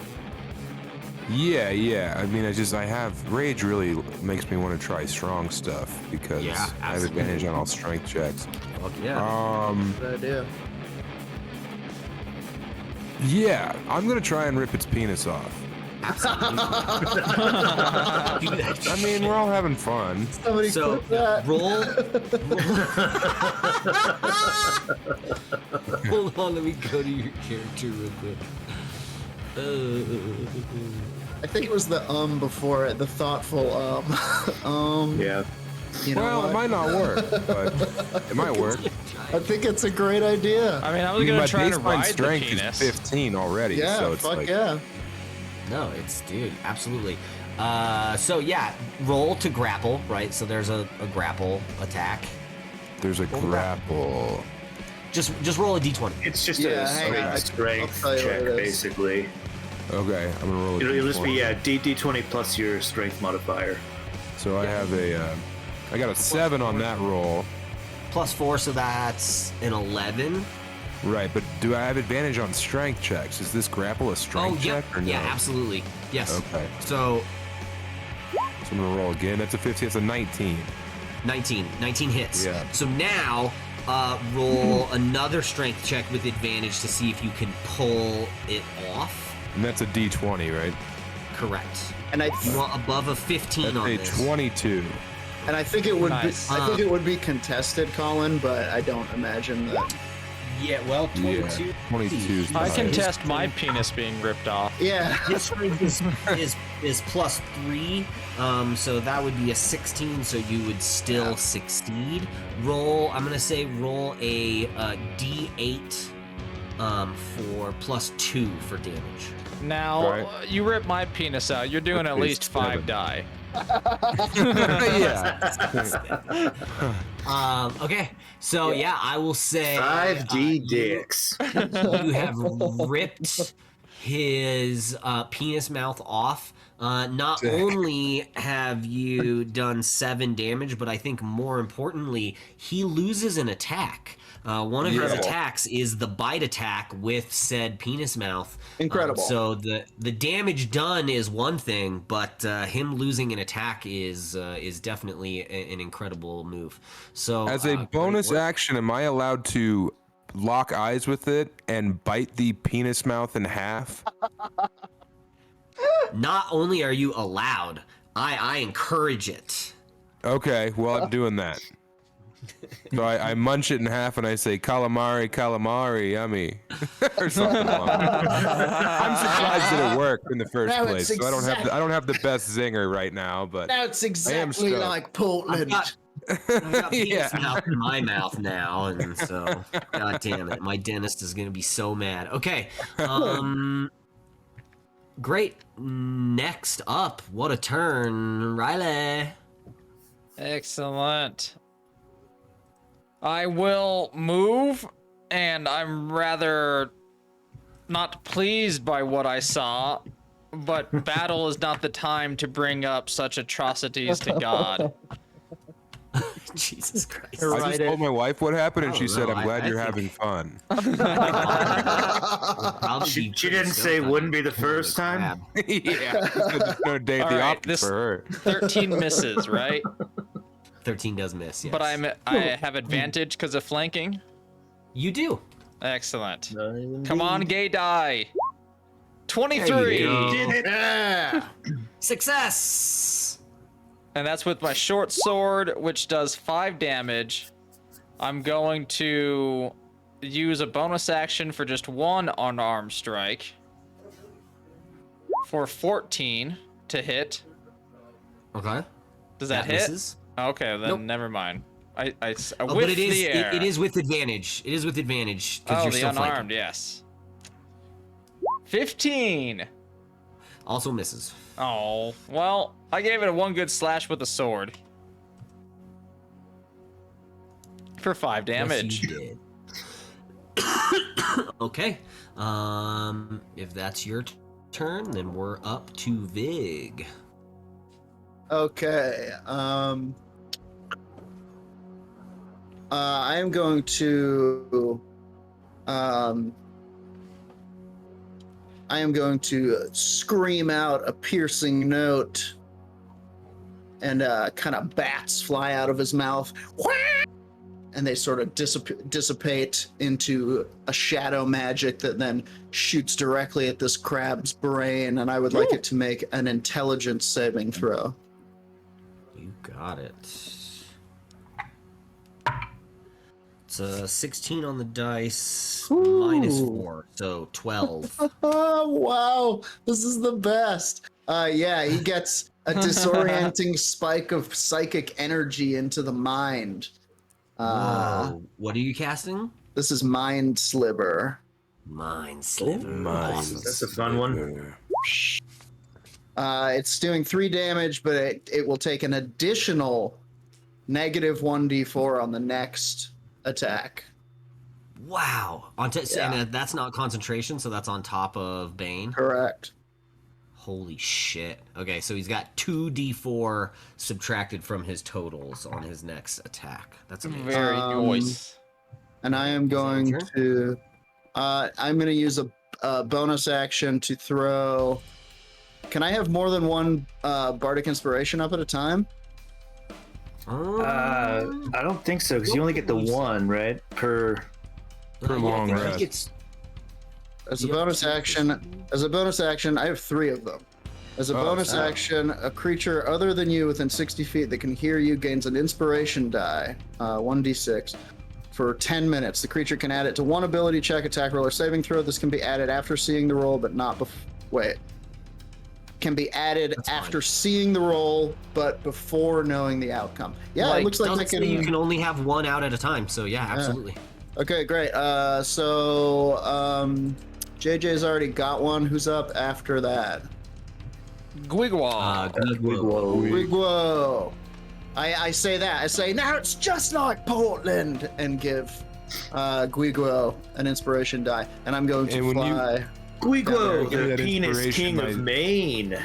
Yeah. I mean, I have rage really makes me want to try strong stuff because
Yeah,
I have
absolutely.
advantage on all strength checks.
Fuck yeah.
Good idea.
Yeah, I'm gonna try and rip its penis off.
Absolutely. Do that
I mean, we're all having fun.
Somebody
So
clip that.
roll. Hold on, let me go to your character real quick.
I think it was the before it, the thoughtful
Yeah.
You know
Well,
what?
it might not work, but it might work.
I think it's a great idea.
I mean, I was
My
gonna try to
baseline
ride the
strength
penis.
is 15 already,
Yeah,
so it's
fuck
like
yeah.
No, it's dude, absolutely. So yeah, roll to grapple, right? So there's a grapple attack.
there's a grapple.
Just roll a d20.
It's just
Yeah, hang on,
a strength
I'll tell you
check,
what it is.
basically.
Okay, I'm gonna roll.
It'll just be
D20.
D20 plus your strength modifier.
So I have I got a 7 on that roll.
Plus 4, so that's an 11.
Right, but do I have advantage on strength checks? Is this grapple a strength
yeah,
check or no?
yeah, absolutely. Yes.
Okay.
So
So I'm gonna roll again. That's a 15. That's a 19.
19 hits.
Yeah.
So now roll another strength check with advantage to see if you can pull it off.
And that's a D20, right?
Correct.
And
You want above a 15
That's
on
a
this.
22.
And I think it would
Nice.
be I think it would be contested, Colin, but I don't imagine that.
Yeah, well, 22.
Yeah, 22 's
I
nice.
can test my penis being ripped off.
Yeah.
His strength is plus 3, so that would be a 16, so you would still succeed. I'm gonna say roll a D8 for plus 2 for damage.
Now,
Right.
you rip my penis out, you're doing at
Okay,
least 5
7.
die.
yeah.
Okay, so yeah, I will say
5D dicks.
you have ripped his penis mouth off. Not only have you done 7 damage, but I think more importantly, he loses an attack. One of his
Incredible.
attacks is the bite attack with said penis mouth.
Incredible.
So the damage done is one thing, but him losing an attack is definitely an incredible move. So
As a
great
bonus
work.
action, am I allowed to lock eyes with it and bite the penis mouth in half?
Not only are you allowed, I encourage it.
Okay, well, I'm doing that. So I munch it in half and I say, calamari, calamari, yummy. or something along that. I'm surprised that it worked in the first
Now
place.
it's
So I don't have the best zinger right now, but
Now it's exactly
stoked.
like Portland.
I've got penis
Yeah.
mouth in my mouth now, and so god damn it, my dentist is gonna be so mad. Okay, great. Next up, what a turn, Riley.
Excellent. I will move, and I'm rather not pleased by what I saw, but battle is not the time to bring up such atrocities to God.
Jesus Christ.
I
Right
just
it.
told my wife what happened, and
I
she
don't
said,
know.
"I'm glad
I
you're
think-
having fun."
She didn't say wouldn't be the first time.
Yeah, there's no day at
All
the
right,
office
this-
for her.
13 misses, right?
13 does miss, yes.
But I have advantage because of flanking.
You do.
Excellent. Come on, gay die. 23.
There you go.
Did it?
Yeah.
Success!
And that's with my short sword, which does 5 damage. I'm going to use a bonus action for just one unarmed strike. For 14 to hit.
Okay.
Does that hit?
misses.
Okay, then
Nope.
never mind. I
Oh,
with
but it is
the air.
it is with advantage. It is with advantage because
Oh,
you're
the
still
unarmed,
flanking.
yes. 15.
Also misses.
Oh, well, I gave it a one good slash with a sword. For 5 damage.
Yes, you did. Okay. If that's your turn, then we're up to Vig.
Okay. I am going to. I am going to scream out a piercing note, and kind of bats fly out of his mouth, and they sort of dissipate into a shadow magic that then shoots directly at this crab's brain. And I would like it to make an intelligence saving throw.
You got it. It's a 16 on the dice, minus 4, so 12.
Oh, wow. This is the best. Yeah, he gets a disorienting spike of psychic energy into the mind.
Whoa. What are you casting?
This is Mind Sliver.
Mind Sliver.
Awesome. That's a fun one.
It's doing 3 damage, but it will take an additional negative 1d4 on the next attack.
Wow. And that's not concentration, so that's on top of Bane.
Correct.
Holy shit. Okay, so he's got 2d4 subtracted from his totals on his next attack. That's amazing.
Very nice.
And I am going to use a bonus action to throw. Can I have more than one bardic inspiration up at a time?
I don't think so, because you only get the one, right? Per
long rest.
As a bonus action, I have 3 of them. As a bonus action, a creature other than you within 60 feet that can hear you gains an inspiration die, 1d6, for 10 minutes. The creature can add it to one ability check, attack roll, or saving throw. This can be added after seeing the roll, but not can be added after seeing the roll, but before knowing the outcome. Yeah, it looks like I can.
You can only have one out at a time, so yeah, absolutely.
Okay, great. JJ's already got one. Who's up after that?
Gwigwa.
Gwigwo. I say that. I say, now it's just like Portland, and give Gwigwo an inspiration die. And I'm going to fly.
Gwigwo, the
that
penis
inspiration
king of Maine.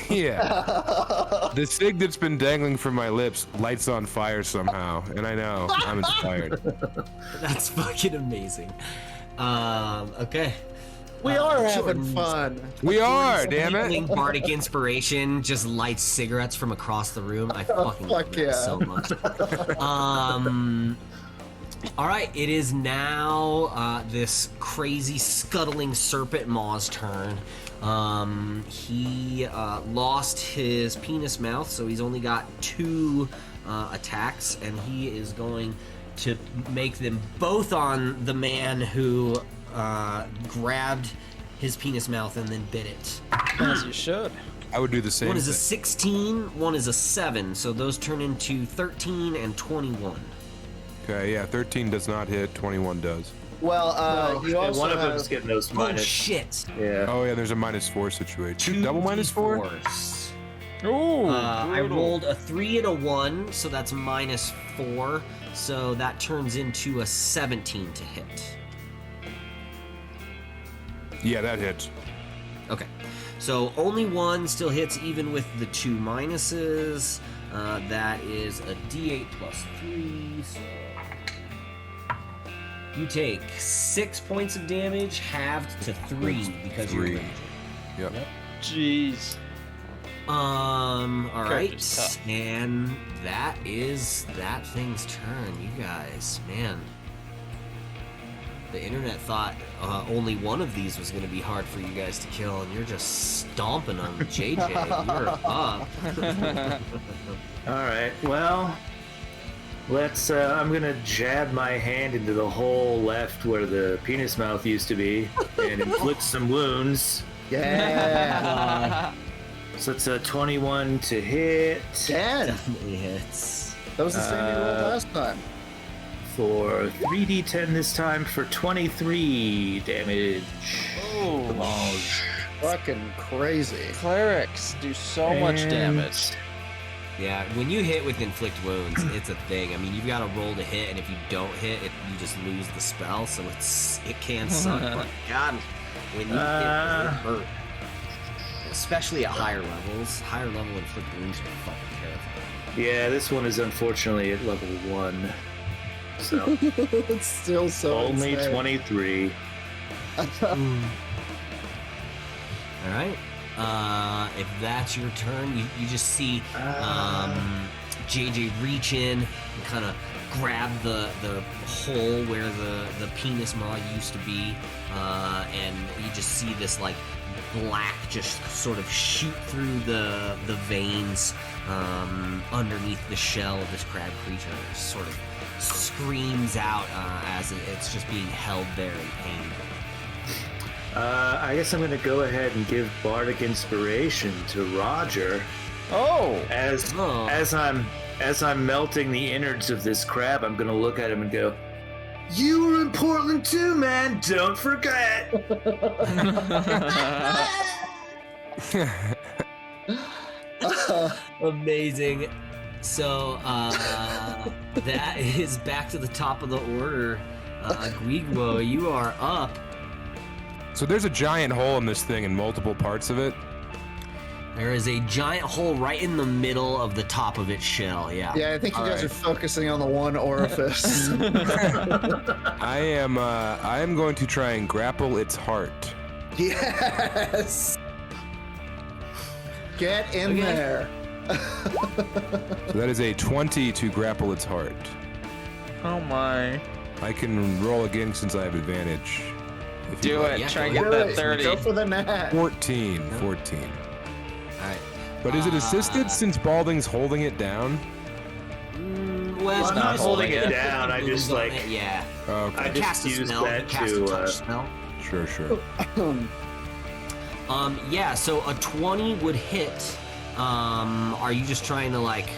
Yeah. The cig that's been dangling from my lips lights on fire somehow, and I know I'm inspired.
That's fucking amazing. Okay.
We are having fun.
We are, damn it.
Bardic inspiration just lights cigarettes from across the room. I fucking love that so much. All right, it is now this crazy scuttling serpent Maw's turn. He lost his penis mouth, so he's only got 2 attacks, and he is going to make them both on the man who grabbed his penis mouth and then bit it.
As you should.
I would do the same
One is a
thing.
16, one is a 7, so those turn into 13 and 21.
Okay, yeah, 13 does not hit, 21 does.
Well, you also
one of
have,
them's getting those
Oh
minus.
shit!
Yeah.
Oh yeah, there's a -4 situation. Double -4?
-4s.
Ooh,
I
brutal.
rolled a 3 and a 1, so that's -4. So that turns into a 17 to hit.
Yeah, that hits.
Okay. So only 1 still hits even with the 2 minuses. That is a d8 plus 3. So you take 6 points of damage, halved to 3 because you're
3.
raging.
Yep.
Jeez.
All right,
Character's tough.
and that is that thing's turn. You guys, man, the internet thought only one of these was going to be hard for you guys to kill, and you're just stomping on JJ. You're up.
All right. Well, let's. I'm gonna jab my hand into the hole left where the penis mouth used to be, and inflict some wounds.
yeah.
So it's a 21 to hit
10.
Definitely hits.
That was the same you rolled last time.
for 3d10 this time for 23 damage.
Oh.
fucking crazy.
Clerics do so much damage.
Yeah, when you hit with inflict wounds, it's a thing. I mean, you've got to roll to hit, and if you don't hit, you just lose the spell. So it can suck. But God, when you hit, it hurt. Especially at higher levels. Higher level inflict wounds are fucking terrifying.
Yeah, this one is unfortunately at level 1. So
It's still so
only
insane.
23.
All right. If that's your turn, you just see JJ reach in and kind of grab the hole where the penis mod used to be, and you just see this like black just sort of shoot through the veins underneath the shell of this crab creature. It sort of screams out as it's just being held there in pain.
I guess I'm going to go ahead and give Bardic Inspiration to Roger
Oh!
as I'm melting the innards of this crab. I'm going to look at him and go, "You were in Portland too, man. Don't forget."
Amazing. So that is back to the top of the order. Guigwo, you are up.
So there's a giant hole in this thing and multiple parts of it.
There is a giant hole right in the middle of the top of its shell. Yeah.
Yeah, I think you guys are focusing on the one orifice.
I am going to try and grapple its heart.
Yes. Get in
Okay.
there.
So that is a 20 to grapple its heart.
Oh my.
I can roll again since I have advantage. If you
Do
like.
it.
Yeah,
Try and
go
get
Do
that
it.
30.
Go for the net.
14.
All right.
But is it assisted since Balding's holding it down?
Well,
It's
you
not
just
holding
like
it
down, I just,
moves on
like-
it, yeah.
Okay.
I just
Cast a
used
spell.
that
Cast
to,
a touch spell.
Sure.
Yeah. So a 20 would hit. Are you just trying to like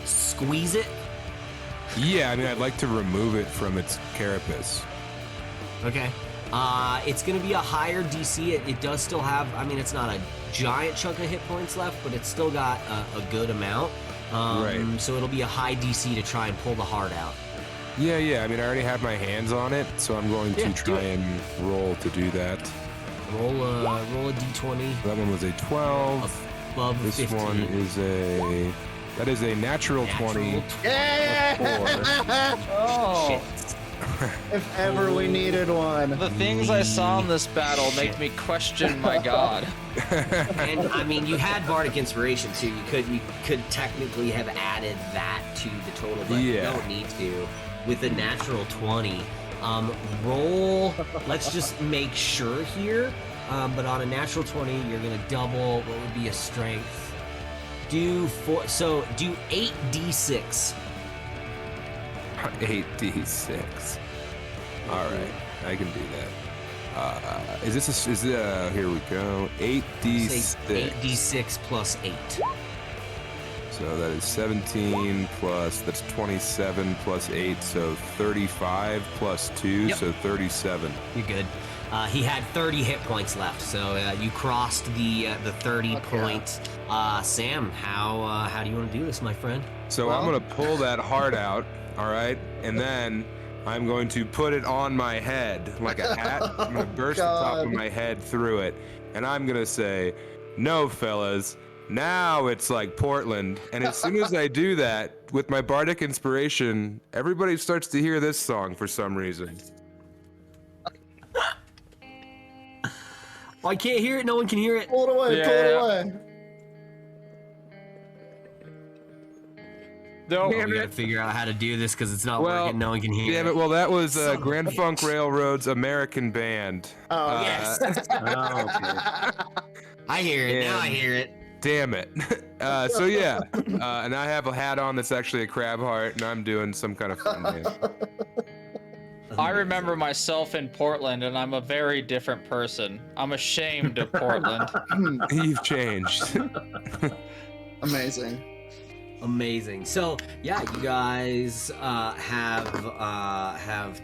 squeeze it?
Yeah, I mean, I'd like to remove it from its carapace.
Okay. It's going to be a higher DC. It does still have, I mean, it's not a giant chunk of hit points left, but it's still got a good amount.
Right.
So it'll be a high DC to try and pull the heart out.
Yeah. I mean, I already have my hands on it, so I'm going to
Yeah, do
try
it.
and roll to do that.
Roll a D20
That one was a 12.
above
This
15.
one is a natural 20.
Yeah.
Oh.
Shit.
If ever we needed one.
The things I saw in this battle make me question my god.
And I mean, you had Bardic Inspiration too. You could technically have added that to the total, but you
Yeah.
don't need to. With a natural 20, roll. Let's just make sure here. But on a natural 20, you're gonna double. What would be a strength? Do 8d6.
8d6. All right, I can do that. Here we go. 8d6.
8d6 plus 8.
So that is 17 plus, that's 27 plus 8, so 35 plus 2,
Yep.
so 37.
You're good. He had 30 hit points left, so you crossed the 30 point. Sam, how do you want to do this, my friend?
So I'm going to pull that heart out, all right? And then I'm going to put it on my head like a hat. I'm going to burst the top of my head through it. And I'm going to say, "No, fellas, now it's like Portland." And as soon as I do that, with my bardic inspiration, everybody starts to hear this song for some reason.
Oh, I can't hear it. No one can hear it.
Pull it away.
Yeah,
Pull it
yeah.
away.
No.
We gotta figure out how to do this because it's not
Well,
working. No one can hear
Yeah,
it.
but well, that was
Son of a
Grand
bitch.
Funk Railroad's American Band.
Oh,
Yes.
Oh, okay.
I hear it. Now I
And-
hear it.
Damn it. So yeah, and I have a hat on that's actually a crab heart, and I'm doing some kind of fun dance.
I remember myself in Portland, and I'm a very different person. I'm ashamed of Portland.
You've changed.
Amazing.
Amazing. So yeah, you guys have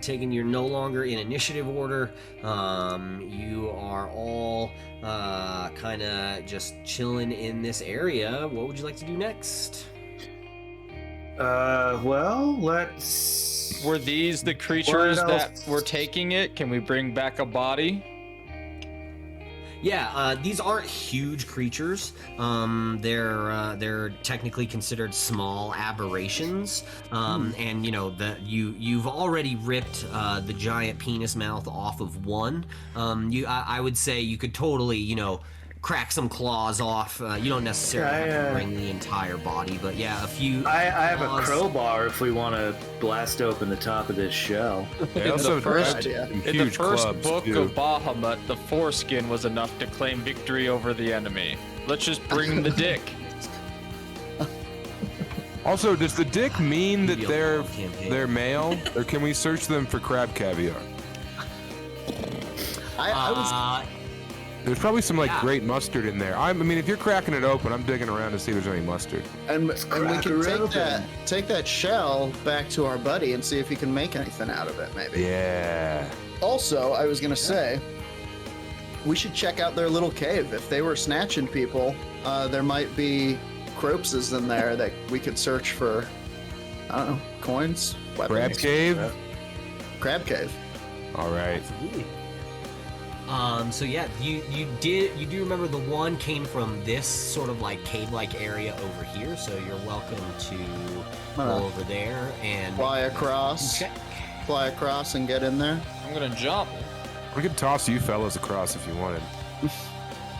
taken. You're no longer in initiative order. You are all kind of just chilling in this area. What would you like to do next?
Well, let's.
Were these the creatures that were taking it? Can we bring back a body?
Yeah, these aren't huge creatures. They're technically considered small aberrations. And you know you've already ripped the giant penis mouth off of one. I would say you could totally crack some claws off. You don't necessarily have to bring the entire body, but yeah, a few.
I have a
claws.
crowbar if we want to blast open the top of this shell.
They also
the first-
have
In the
huge
first
clubs,
book
too.
of Bahamut, the foreskin was enough to claim victory over the enemy. Let's just bring the dick.
Also, does the dick mean that
Maybe a
they're
long campaign.
they're male, or can we search them for crab caviar?
I was
There's probably some
Yeah.
great mustard in there. I mean, if you're cracking it open, I'm digging around to see if there's any mustard.
and we
crack
can
it
take that shell back to our buddy and see if he can make anything out of it, maybe.
Yeah.
Also, I was gonna say, we should check out their little cave. If they were snatching people, there might be corpses in there that we could search for. I don't know, coins, weapons.
Crab cave.
Crab cave.
All right.
Absolutely. So yeah, you do remember the one came from this sort of cave-like area over here. So you're welcome to go over there and
Fly across.
check.
Fly across and get in there.
I'm gonna jump.
We could toss you fellows across if you wanted.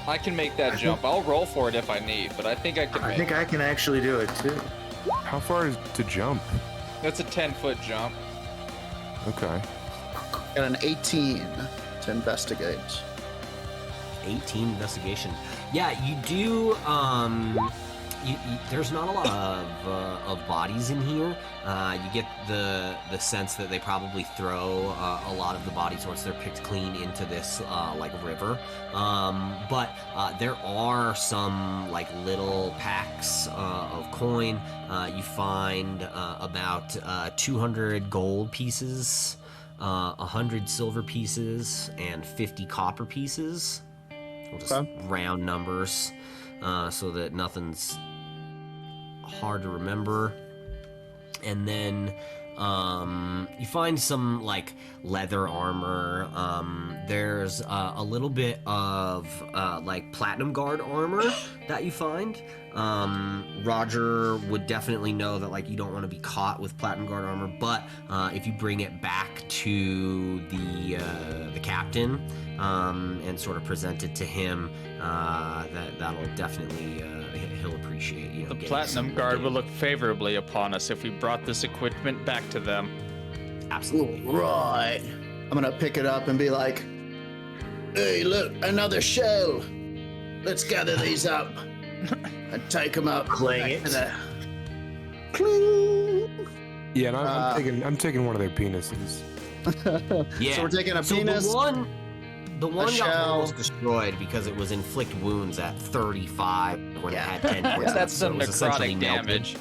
I can make that jump. I'll roll for it if I need, but I think I can
I
make
think
it.
I can actually do it too.
How far is to jump?
That's a 10-foot jump.
Okay.
Got an 18 to investigate.
18 investigation. Yeah, you do. There's not a lot of bodies in here. You get the sense that they probably throw a lot of the bodies once they're picked clean into this river. But there are some little packs of coin. You find about 200 gold pieces, 100 silver pieces, and 50 copper pieces. We'll just round numbers so that nothing's hard to remember. And then you find some leather armor. There's a little bit of platinum guard armor that you find. Roger would definitely know that you don't want to be caught with platinum guard armor, but if you bring it back to the captain and sort of present it to him, that'll definitely he'll appreciate.
The Platinum Guard will look favorably upon us if we brought this equipment back to them.
Absolutely.
Right. I'm gonna pick it up and be like, "Hey, look, another shell. Let's gather these up and take them up."
Clang
back
it.
to the- Cling.
Yeah, and I'm taking one of their penises.
Yeah.
So we're taking a penis.
The one got
shell.
almost destroyed because it was inflict wounds at 35 when it had 10 points.
That's
so
some
it was essentially
necrotic
melted.
damage.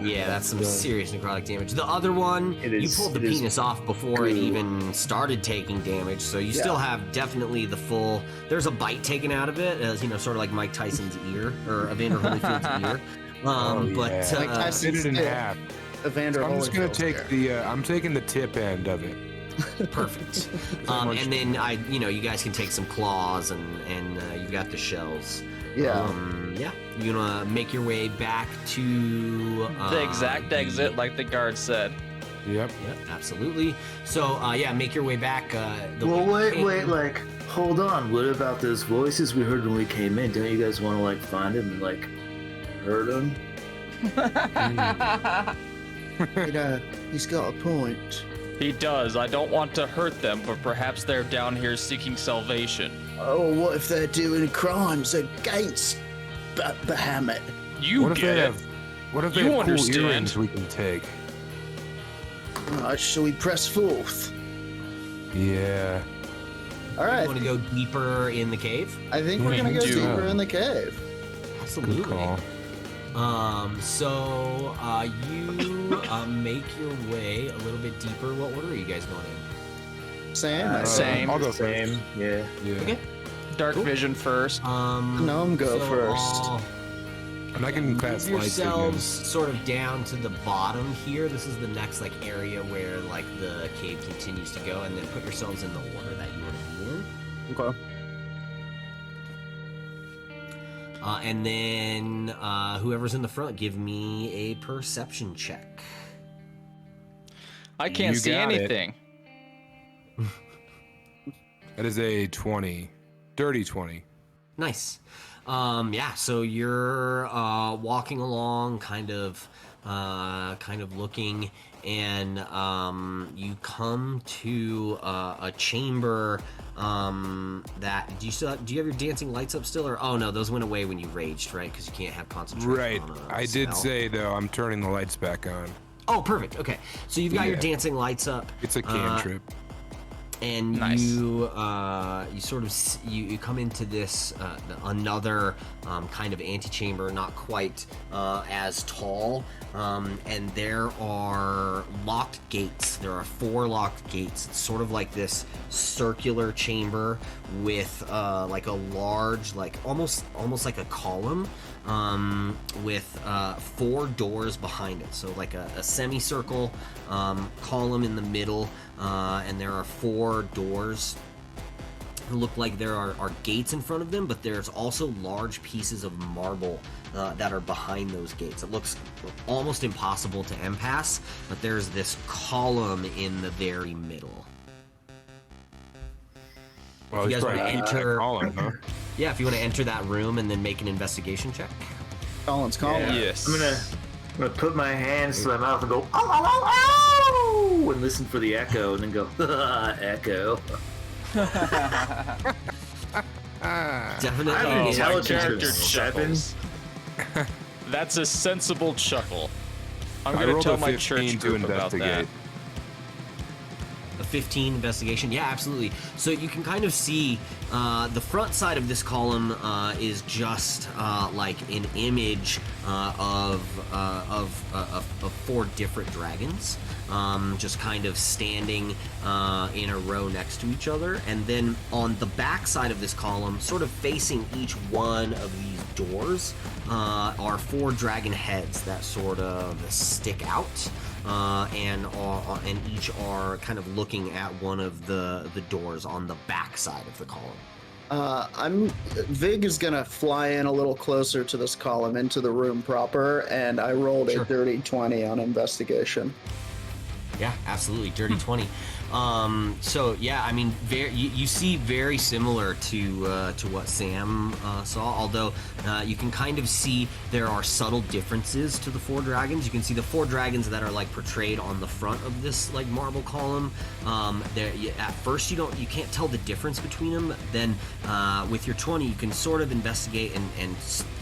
Yeah, that's some serious necrotic damage. The other one, you pulled the
it is
penis off before it
goo.
even started taking damage, so you still have definitely the full. There's a bite taken out of it, as sort of like Mike Tyson's ear or Evander Holyfield's ear. But
yeah.
Like I
Split it in
still-
half.
Evander
I'm just gonna
Holyfield's
take
there.
I'm taking the tip end of it.
perfect. And then you guys can take some claws and you've got the shells.
Yeah.
You're gonna make your way back to
The exact exit, like the guard said.
Yep.
Yep, absolutely. So make your way back.
Well, wait, hold on. What about those voices we heard when we came in? Don't you guys want to find them and hurt them?
He's got a point.
He does. I don't want to hurt them, but perhaps they're down here seeking salvation.
Oh, what if they're doing crimes against Bahamut?
You
What if
get
they
it.
have? What if they
You
have cool
understand.
earrings we can take?
Shall we press forth?
Yeah.
All
You
right.
want to go deeper in the cave?
I think we're
We
gonna go
do.
deeper in the cave.
Absolutely.
Good call.
You make your way a little bit deeper. What order are you guys going in?
Same.
Same.
I'll go
Same. Yeah.
Okay.
Dark vision first.
Gnome go first.
And I can cast light
yourselves
signals.
sort of down to the bottom here. This is the next like area where like the cave continues to go, and then put yourselves in the order that you want to be in.
Okay.
And then whoever's in the front, give me a perception check.
I can't
You
see
got it.
anything.
That is a 20. Dirty 20.
Nice. Yeah, so you're walking along, kind of looking, and you come to a chamber that do you have your dancing lights up still, or oh no, those went away when you raged, right? Because you can't have concentration.
Right.
On a
I did
spell.
say, though, I'm turning the lights back on.
Oh, perfect. Okay, so you've got your
Yeah.
dancing lights up.
It's a cantrip.
And
Nice.
you sort of you come into this another kind of antechamber, not quite as tall, and there are locked gates. There are 4 locked gates. It's sort of like this circular chamber with like a large, like almost like a column, with 4 doors behind it. So like a semicircle column in the middle, and there are 4 doors. It look like there are gates in front of them, but there's also large pieces of marble that are behind those gates. It looks almost impossible to impasse, but there's this column in the very middle.
Well,
you
he's
guys
probably
wanna
keep
enter-
calling, huh?
Yeah, if you want to enter that room and then make an investigation check.
Colin's calling.
Yeah.
Yes.
I'm gonna put my hands to my mouth and go, oh, oh, oh, oh, and listen for the echo, and then go, echo.
Definitely.
I have
Oh, my
intelligence
character
of 7.
chuckles. That's a sensible chuckle. I'm
I
gonna
rolled
tell
a
my
15
church
to
group about that.
investigate.
A 15 investigation. Yeah, absolutely. So you can kind of see the front side of this column is just like an image of 4 different dragons, just kind of standing in a row next to each other. And then on the back side of this column, sort of facing each one of these doors, are 4 dragon heads that sort of stick out. And each are kind of looking at one of the doors on the back side of the column.
Vig is gonna fly in a little closer to this column into the room proper, and I rolled
Sure.
a dirty 20 on investigation.
Yeah, absolutely. Dirty 20. So yeah, I mean, you see very similar to what Sam saw, although you can kind of see there are subtle differences to the 4 dragons. You can see the 4 dragons that are like portrayed on the front of this like marble column. At first you can't tell the difference between them. Then with your 20, you can sort of investigate and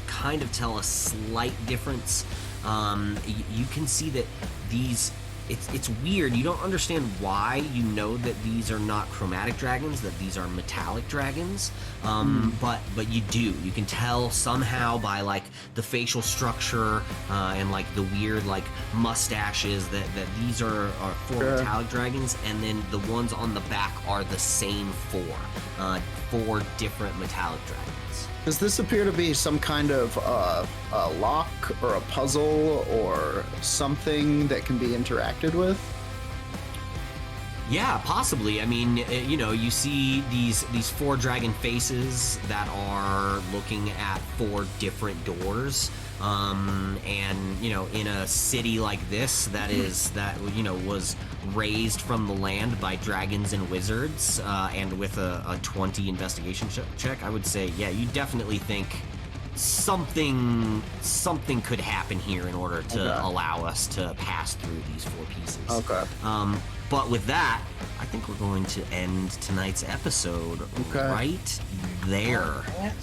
kind of tell a slight difference. You can see that these. It's weird. You don't understand why you know that these are not chromatic dragons, that these are metallic dragons, but you do. You can tell somehow by like the facial structure and like the weird like mustaches that these are 4 metallic dragons, and then the ones on the back are the same 4 different metallic dragons.
Does this appear to be some kind of a lock or a puzzle or something that can be interacted with?
Yeah, possibly. I mean, you see these 4 dragon faces that are looking at 4 different doors. And in a city like this that was raised from the land by dragons and wizards, and with a 20 investigation check, I would say, yeah, you definitely think something could happen here in order to allow us to pass through these 4 pieces.
Okay.
But with that, I think we're going to end tonight's episode right there.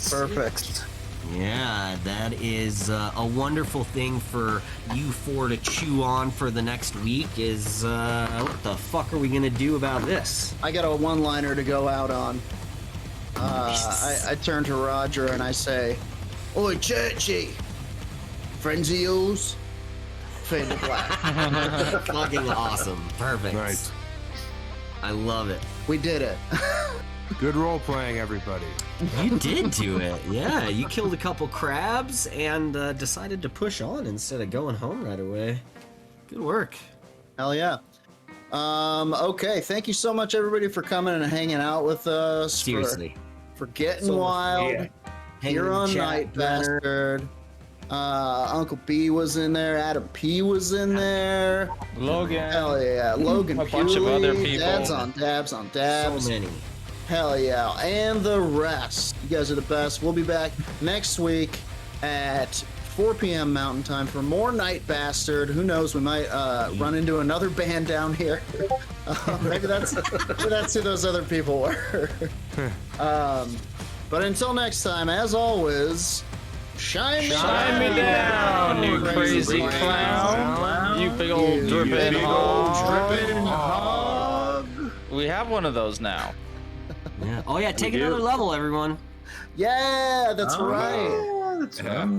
Perfect.
Yeah, that is a wonderful thing for you 4 to chew on for the next week is, what the fuck are we gonna do about this?
I got a one-liner to go out on. I turn to Roger and I say, "Oi, Churchy, Friends of yours, fade to black.
Fucking awesome. Perfect.
Nice.
I love it.
We did it.
Good role playing, everybody.
You did do it. Yeah, you killed a couple crabs and decided to push on instead of going home right away. Good work.
Hell yeah. Okay, thank you so much, everybody, for coming and hanging out with us.
Seriously.
For getting wild.
Yeah.
Here on Night Bastard. Uncle B was in there. Adam P was in there.
Logan.
Hell yeah. Logan
A bunch of other
Pewley,
people.
Dabs on dabs on dabs.
So many.
Hell yeah. And the rest. You guys are the best. We'll be back next week at 4 p.m. Mountain Time for more Night Bastard. Who knows? We might run into another band down here. Maybe that's who those other people were. But until next time, as always, shine me
down, you crazy clown. You big old dripping hog. We have one of those now.
Yeah. Oh yeah, take another level, everyone.
Yeah, that's right.
That's right.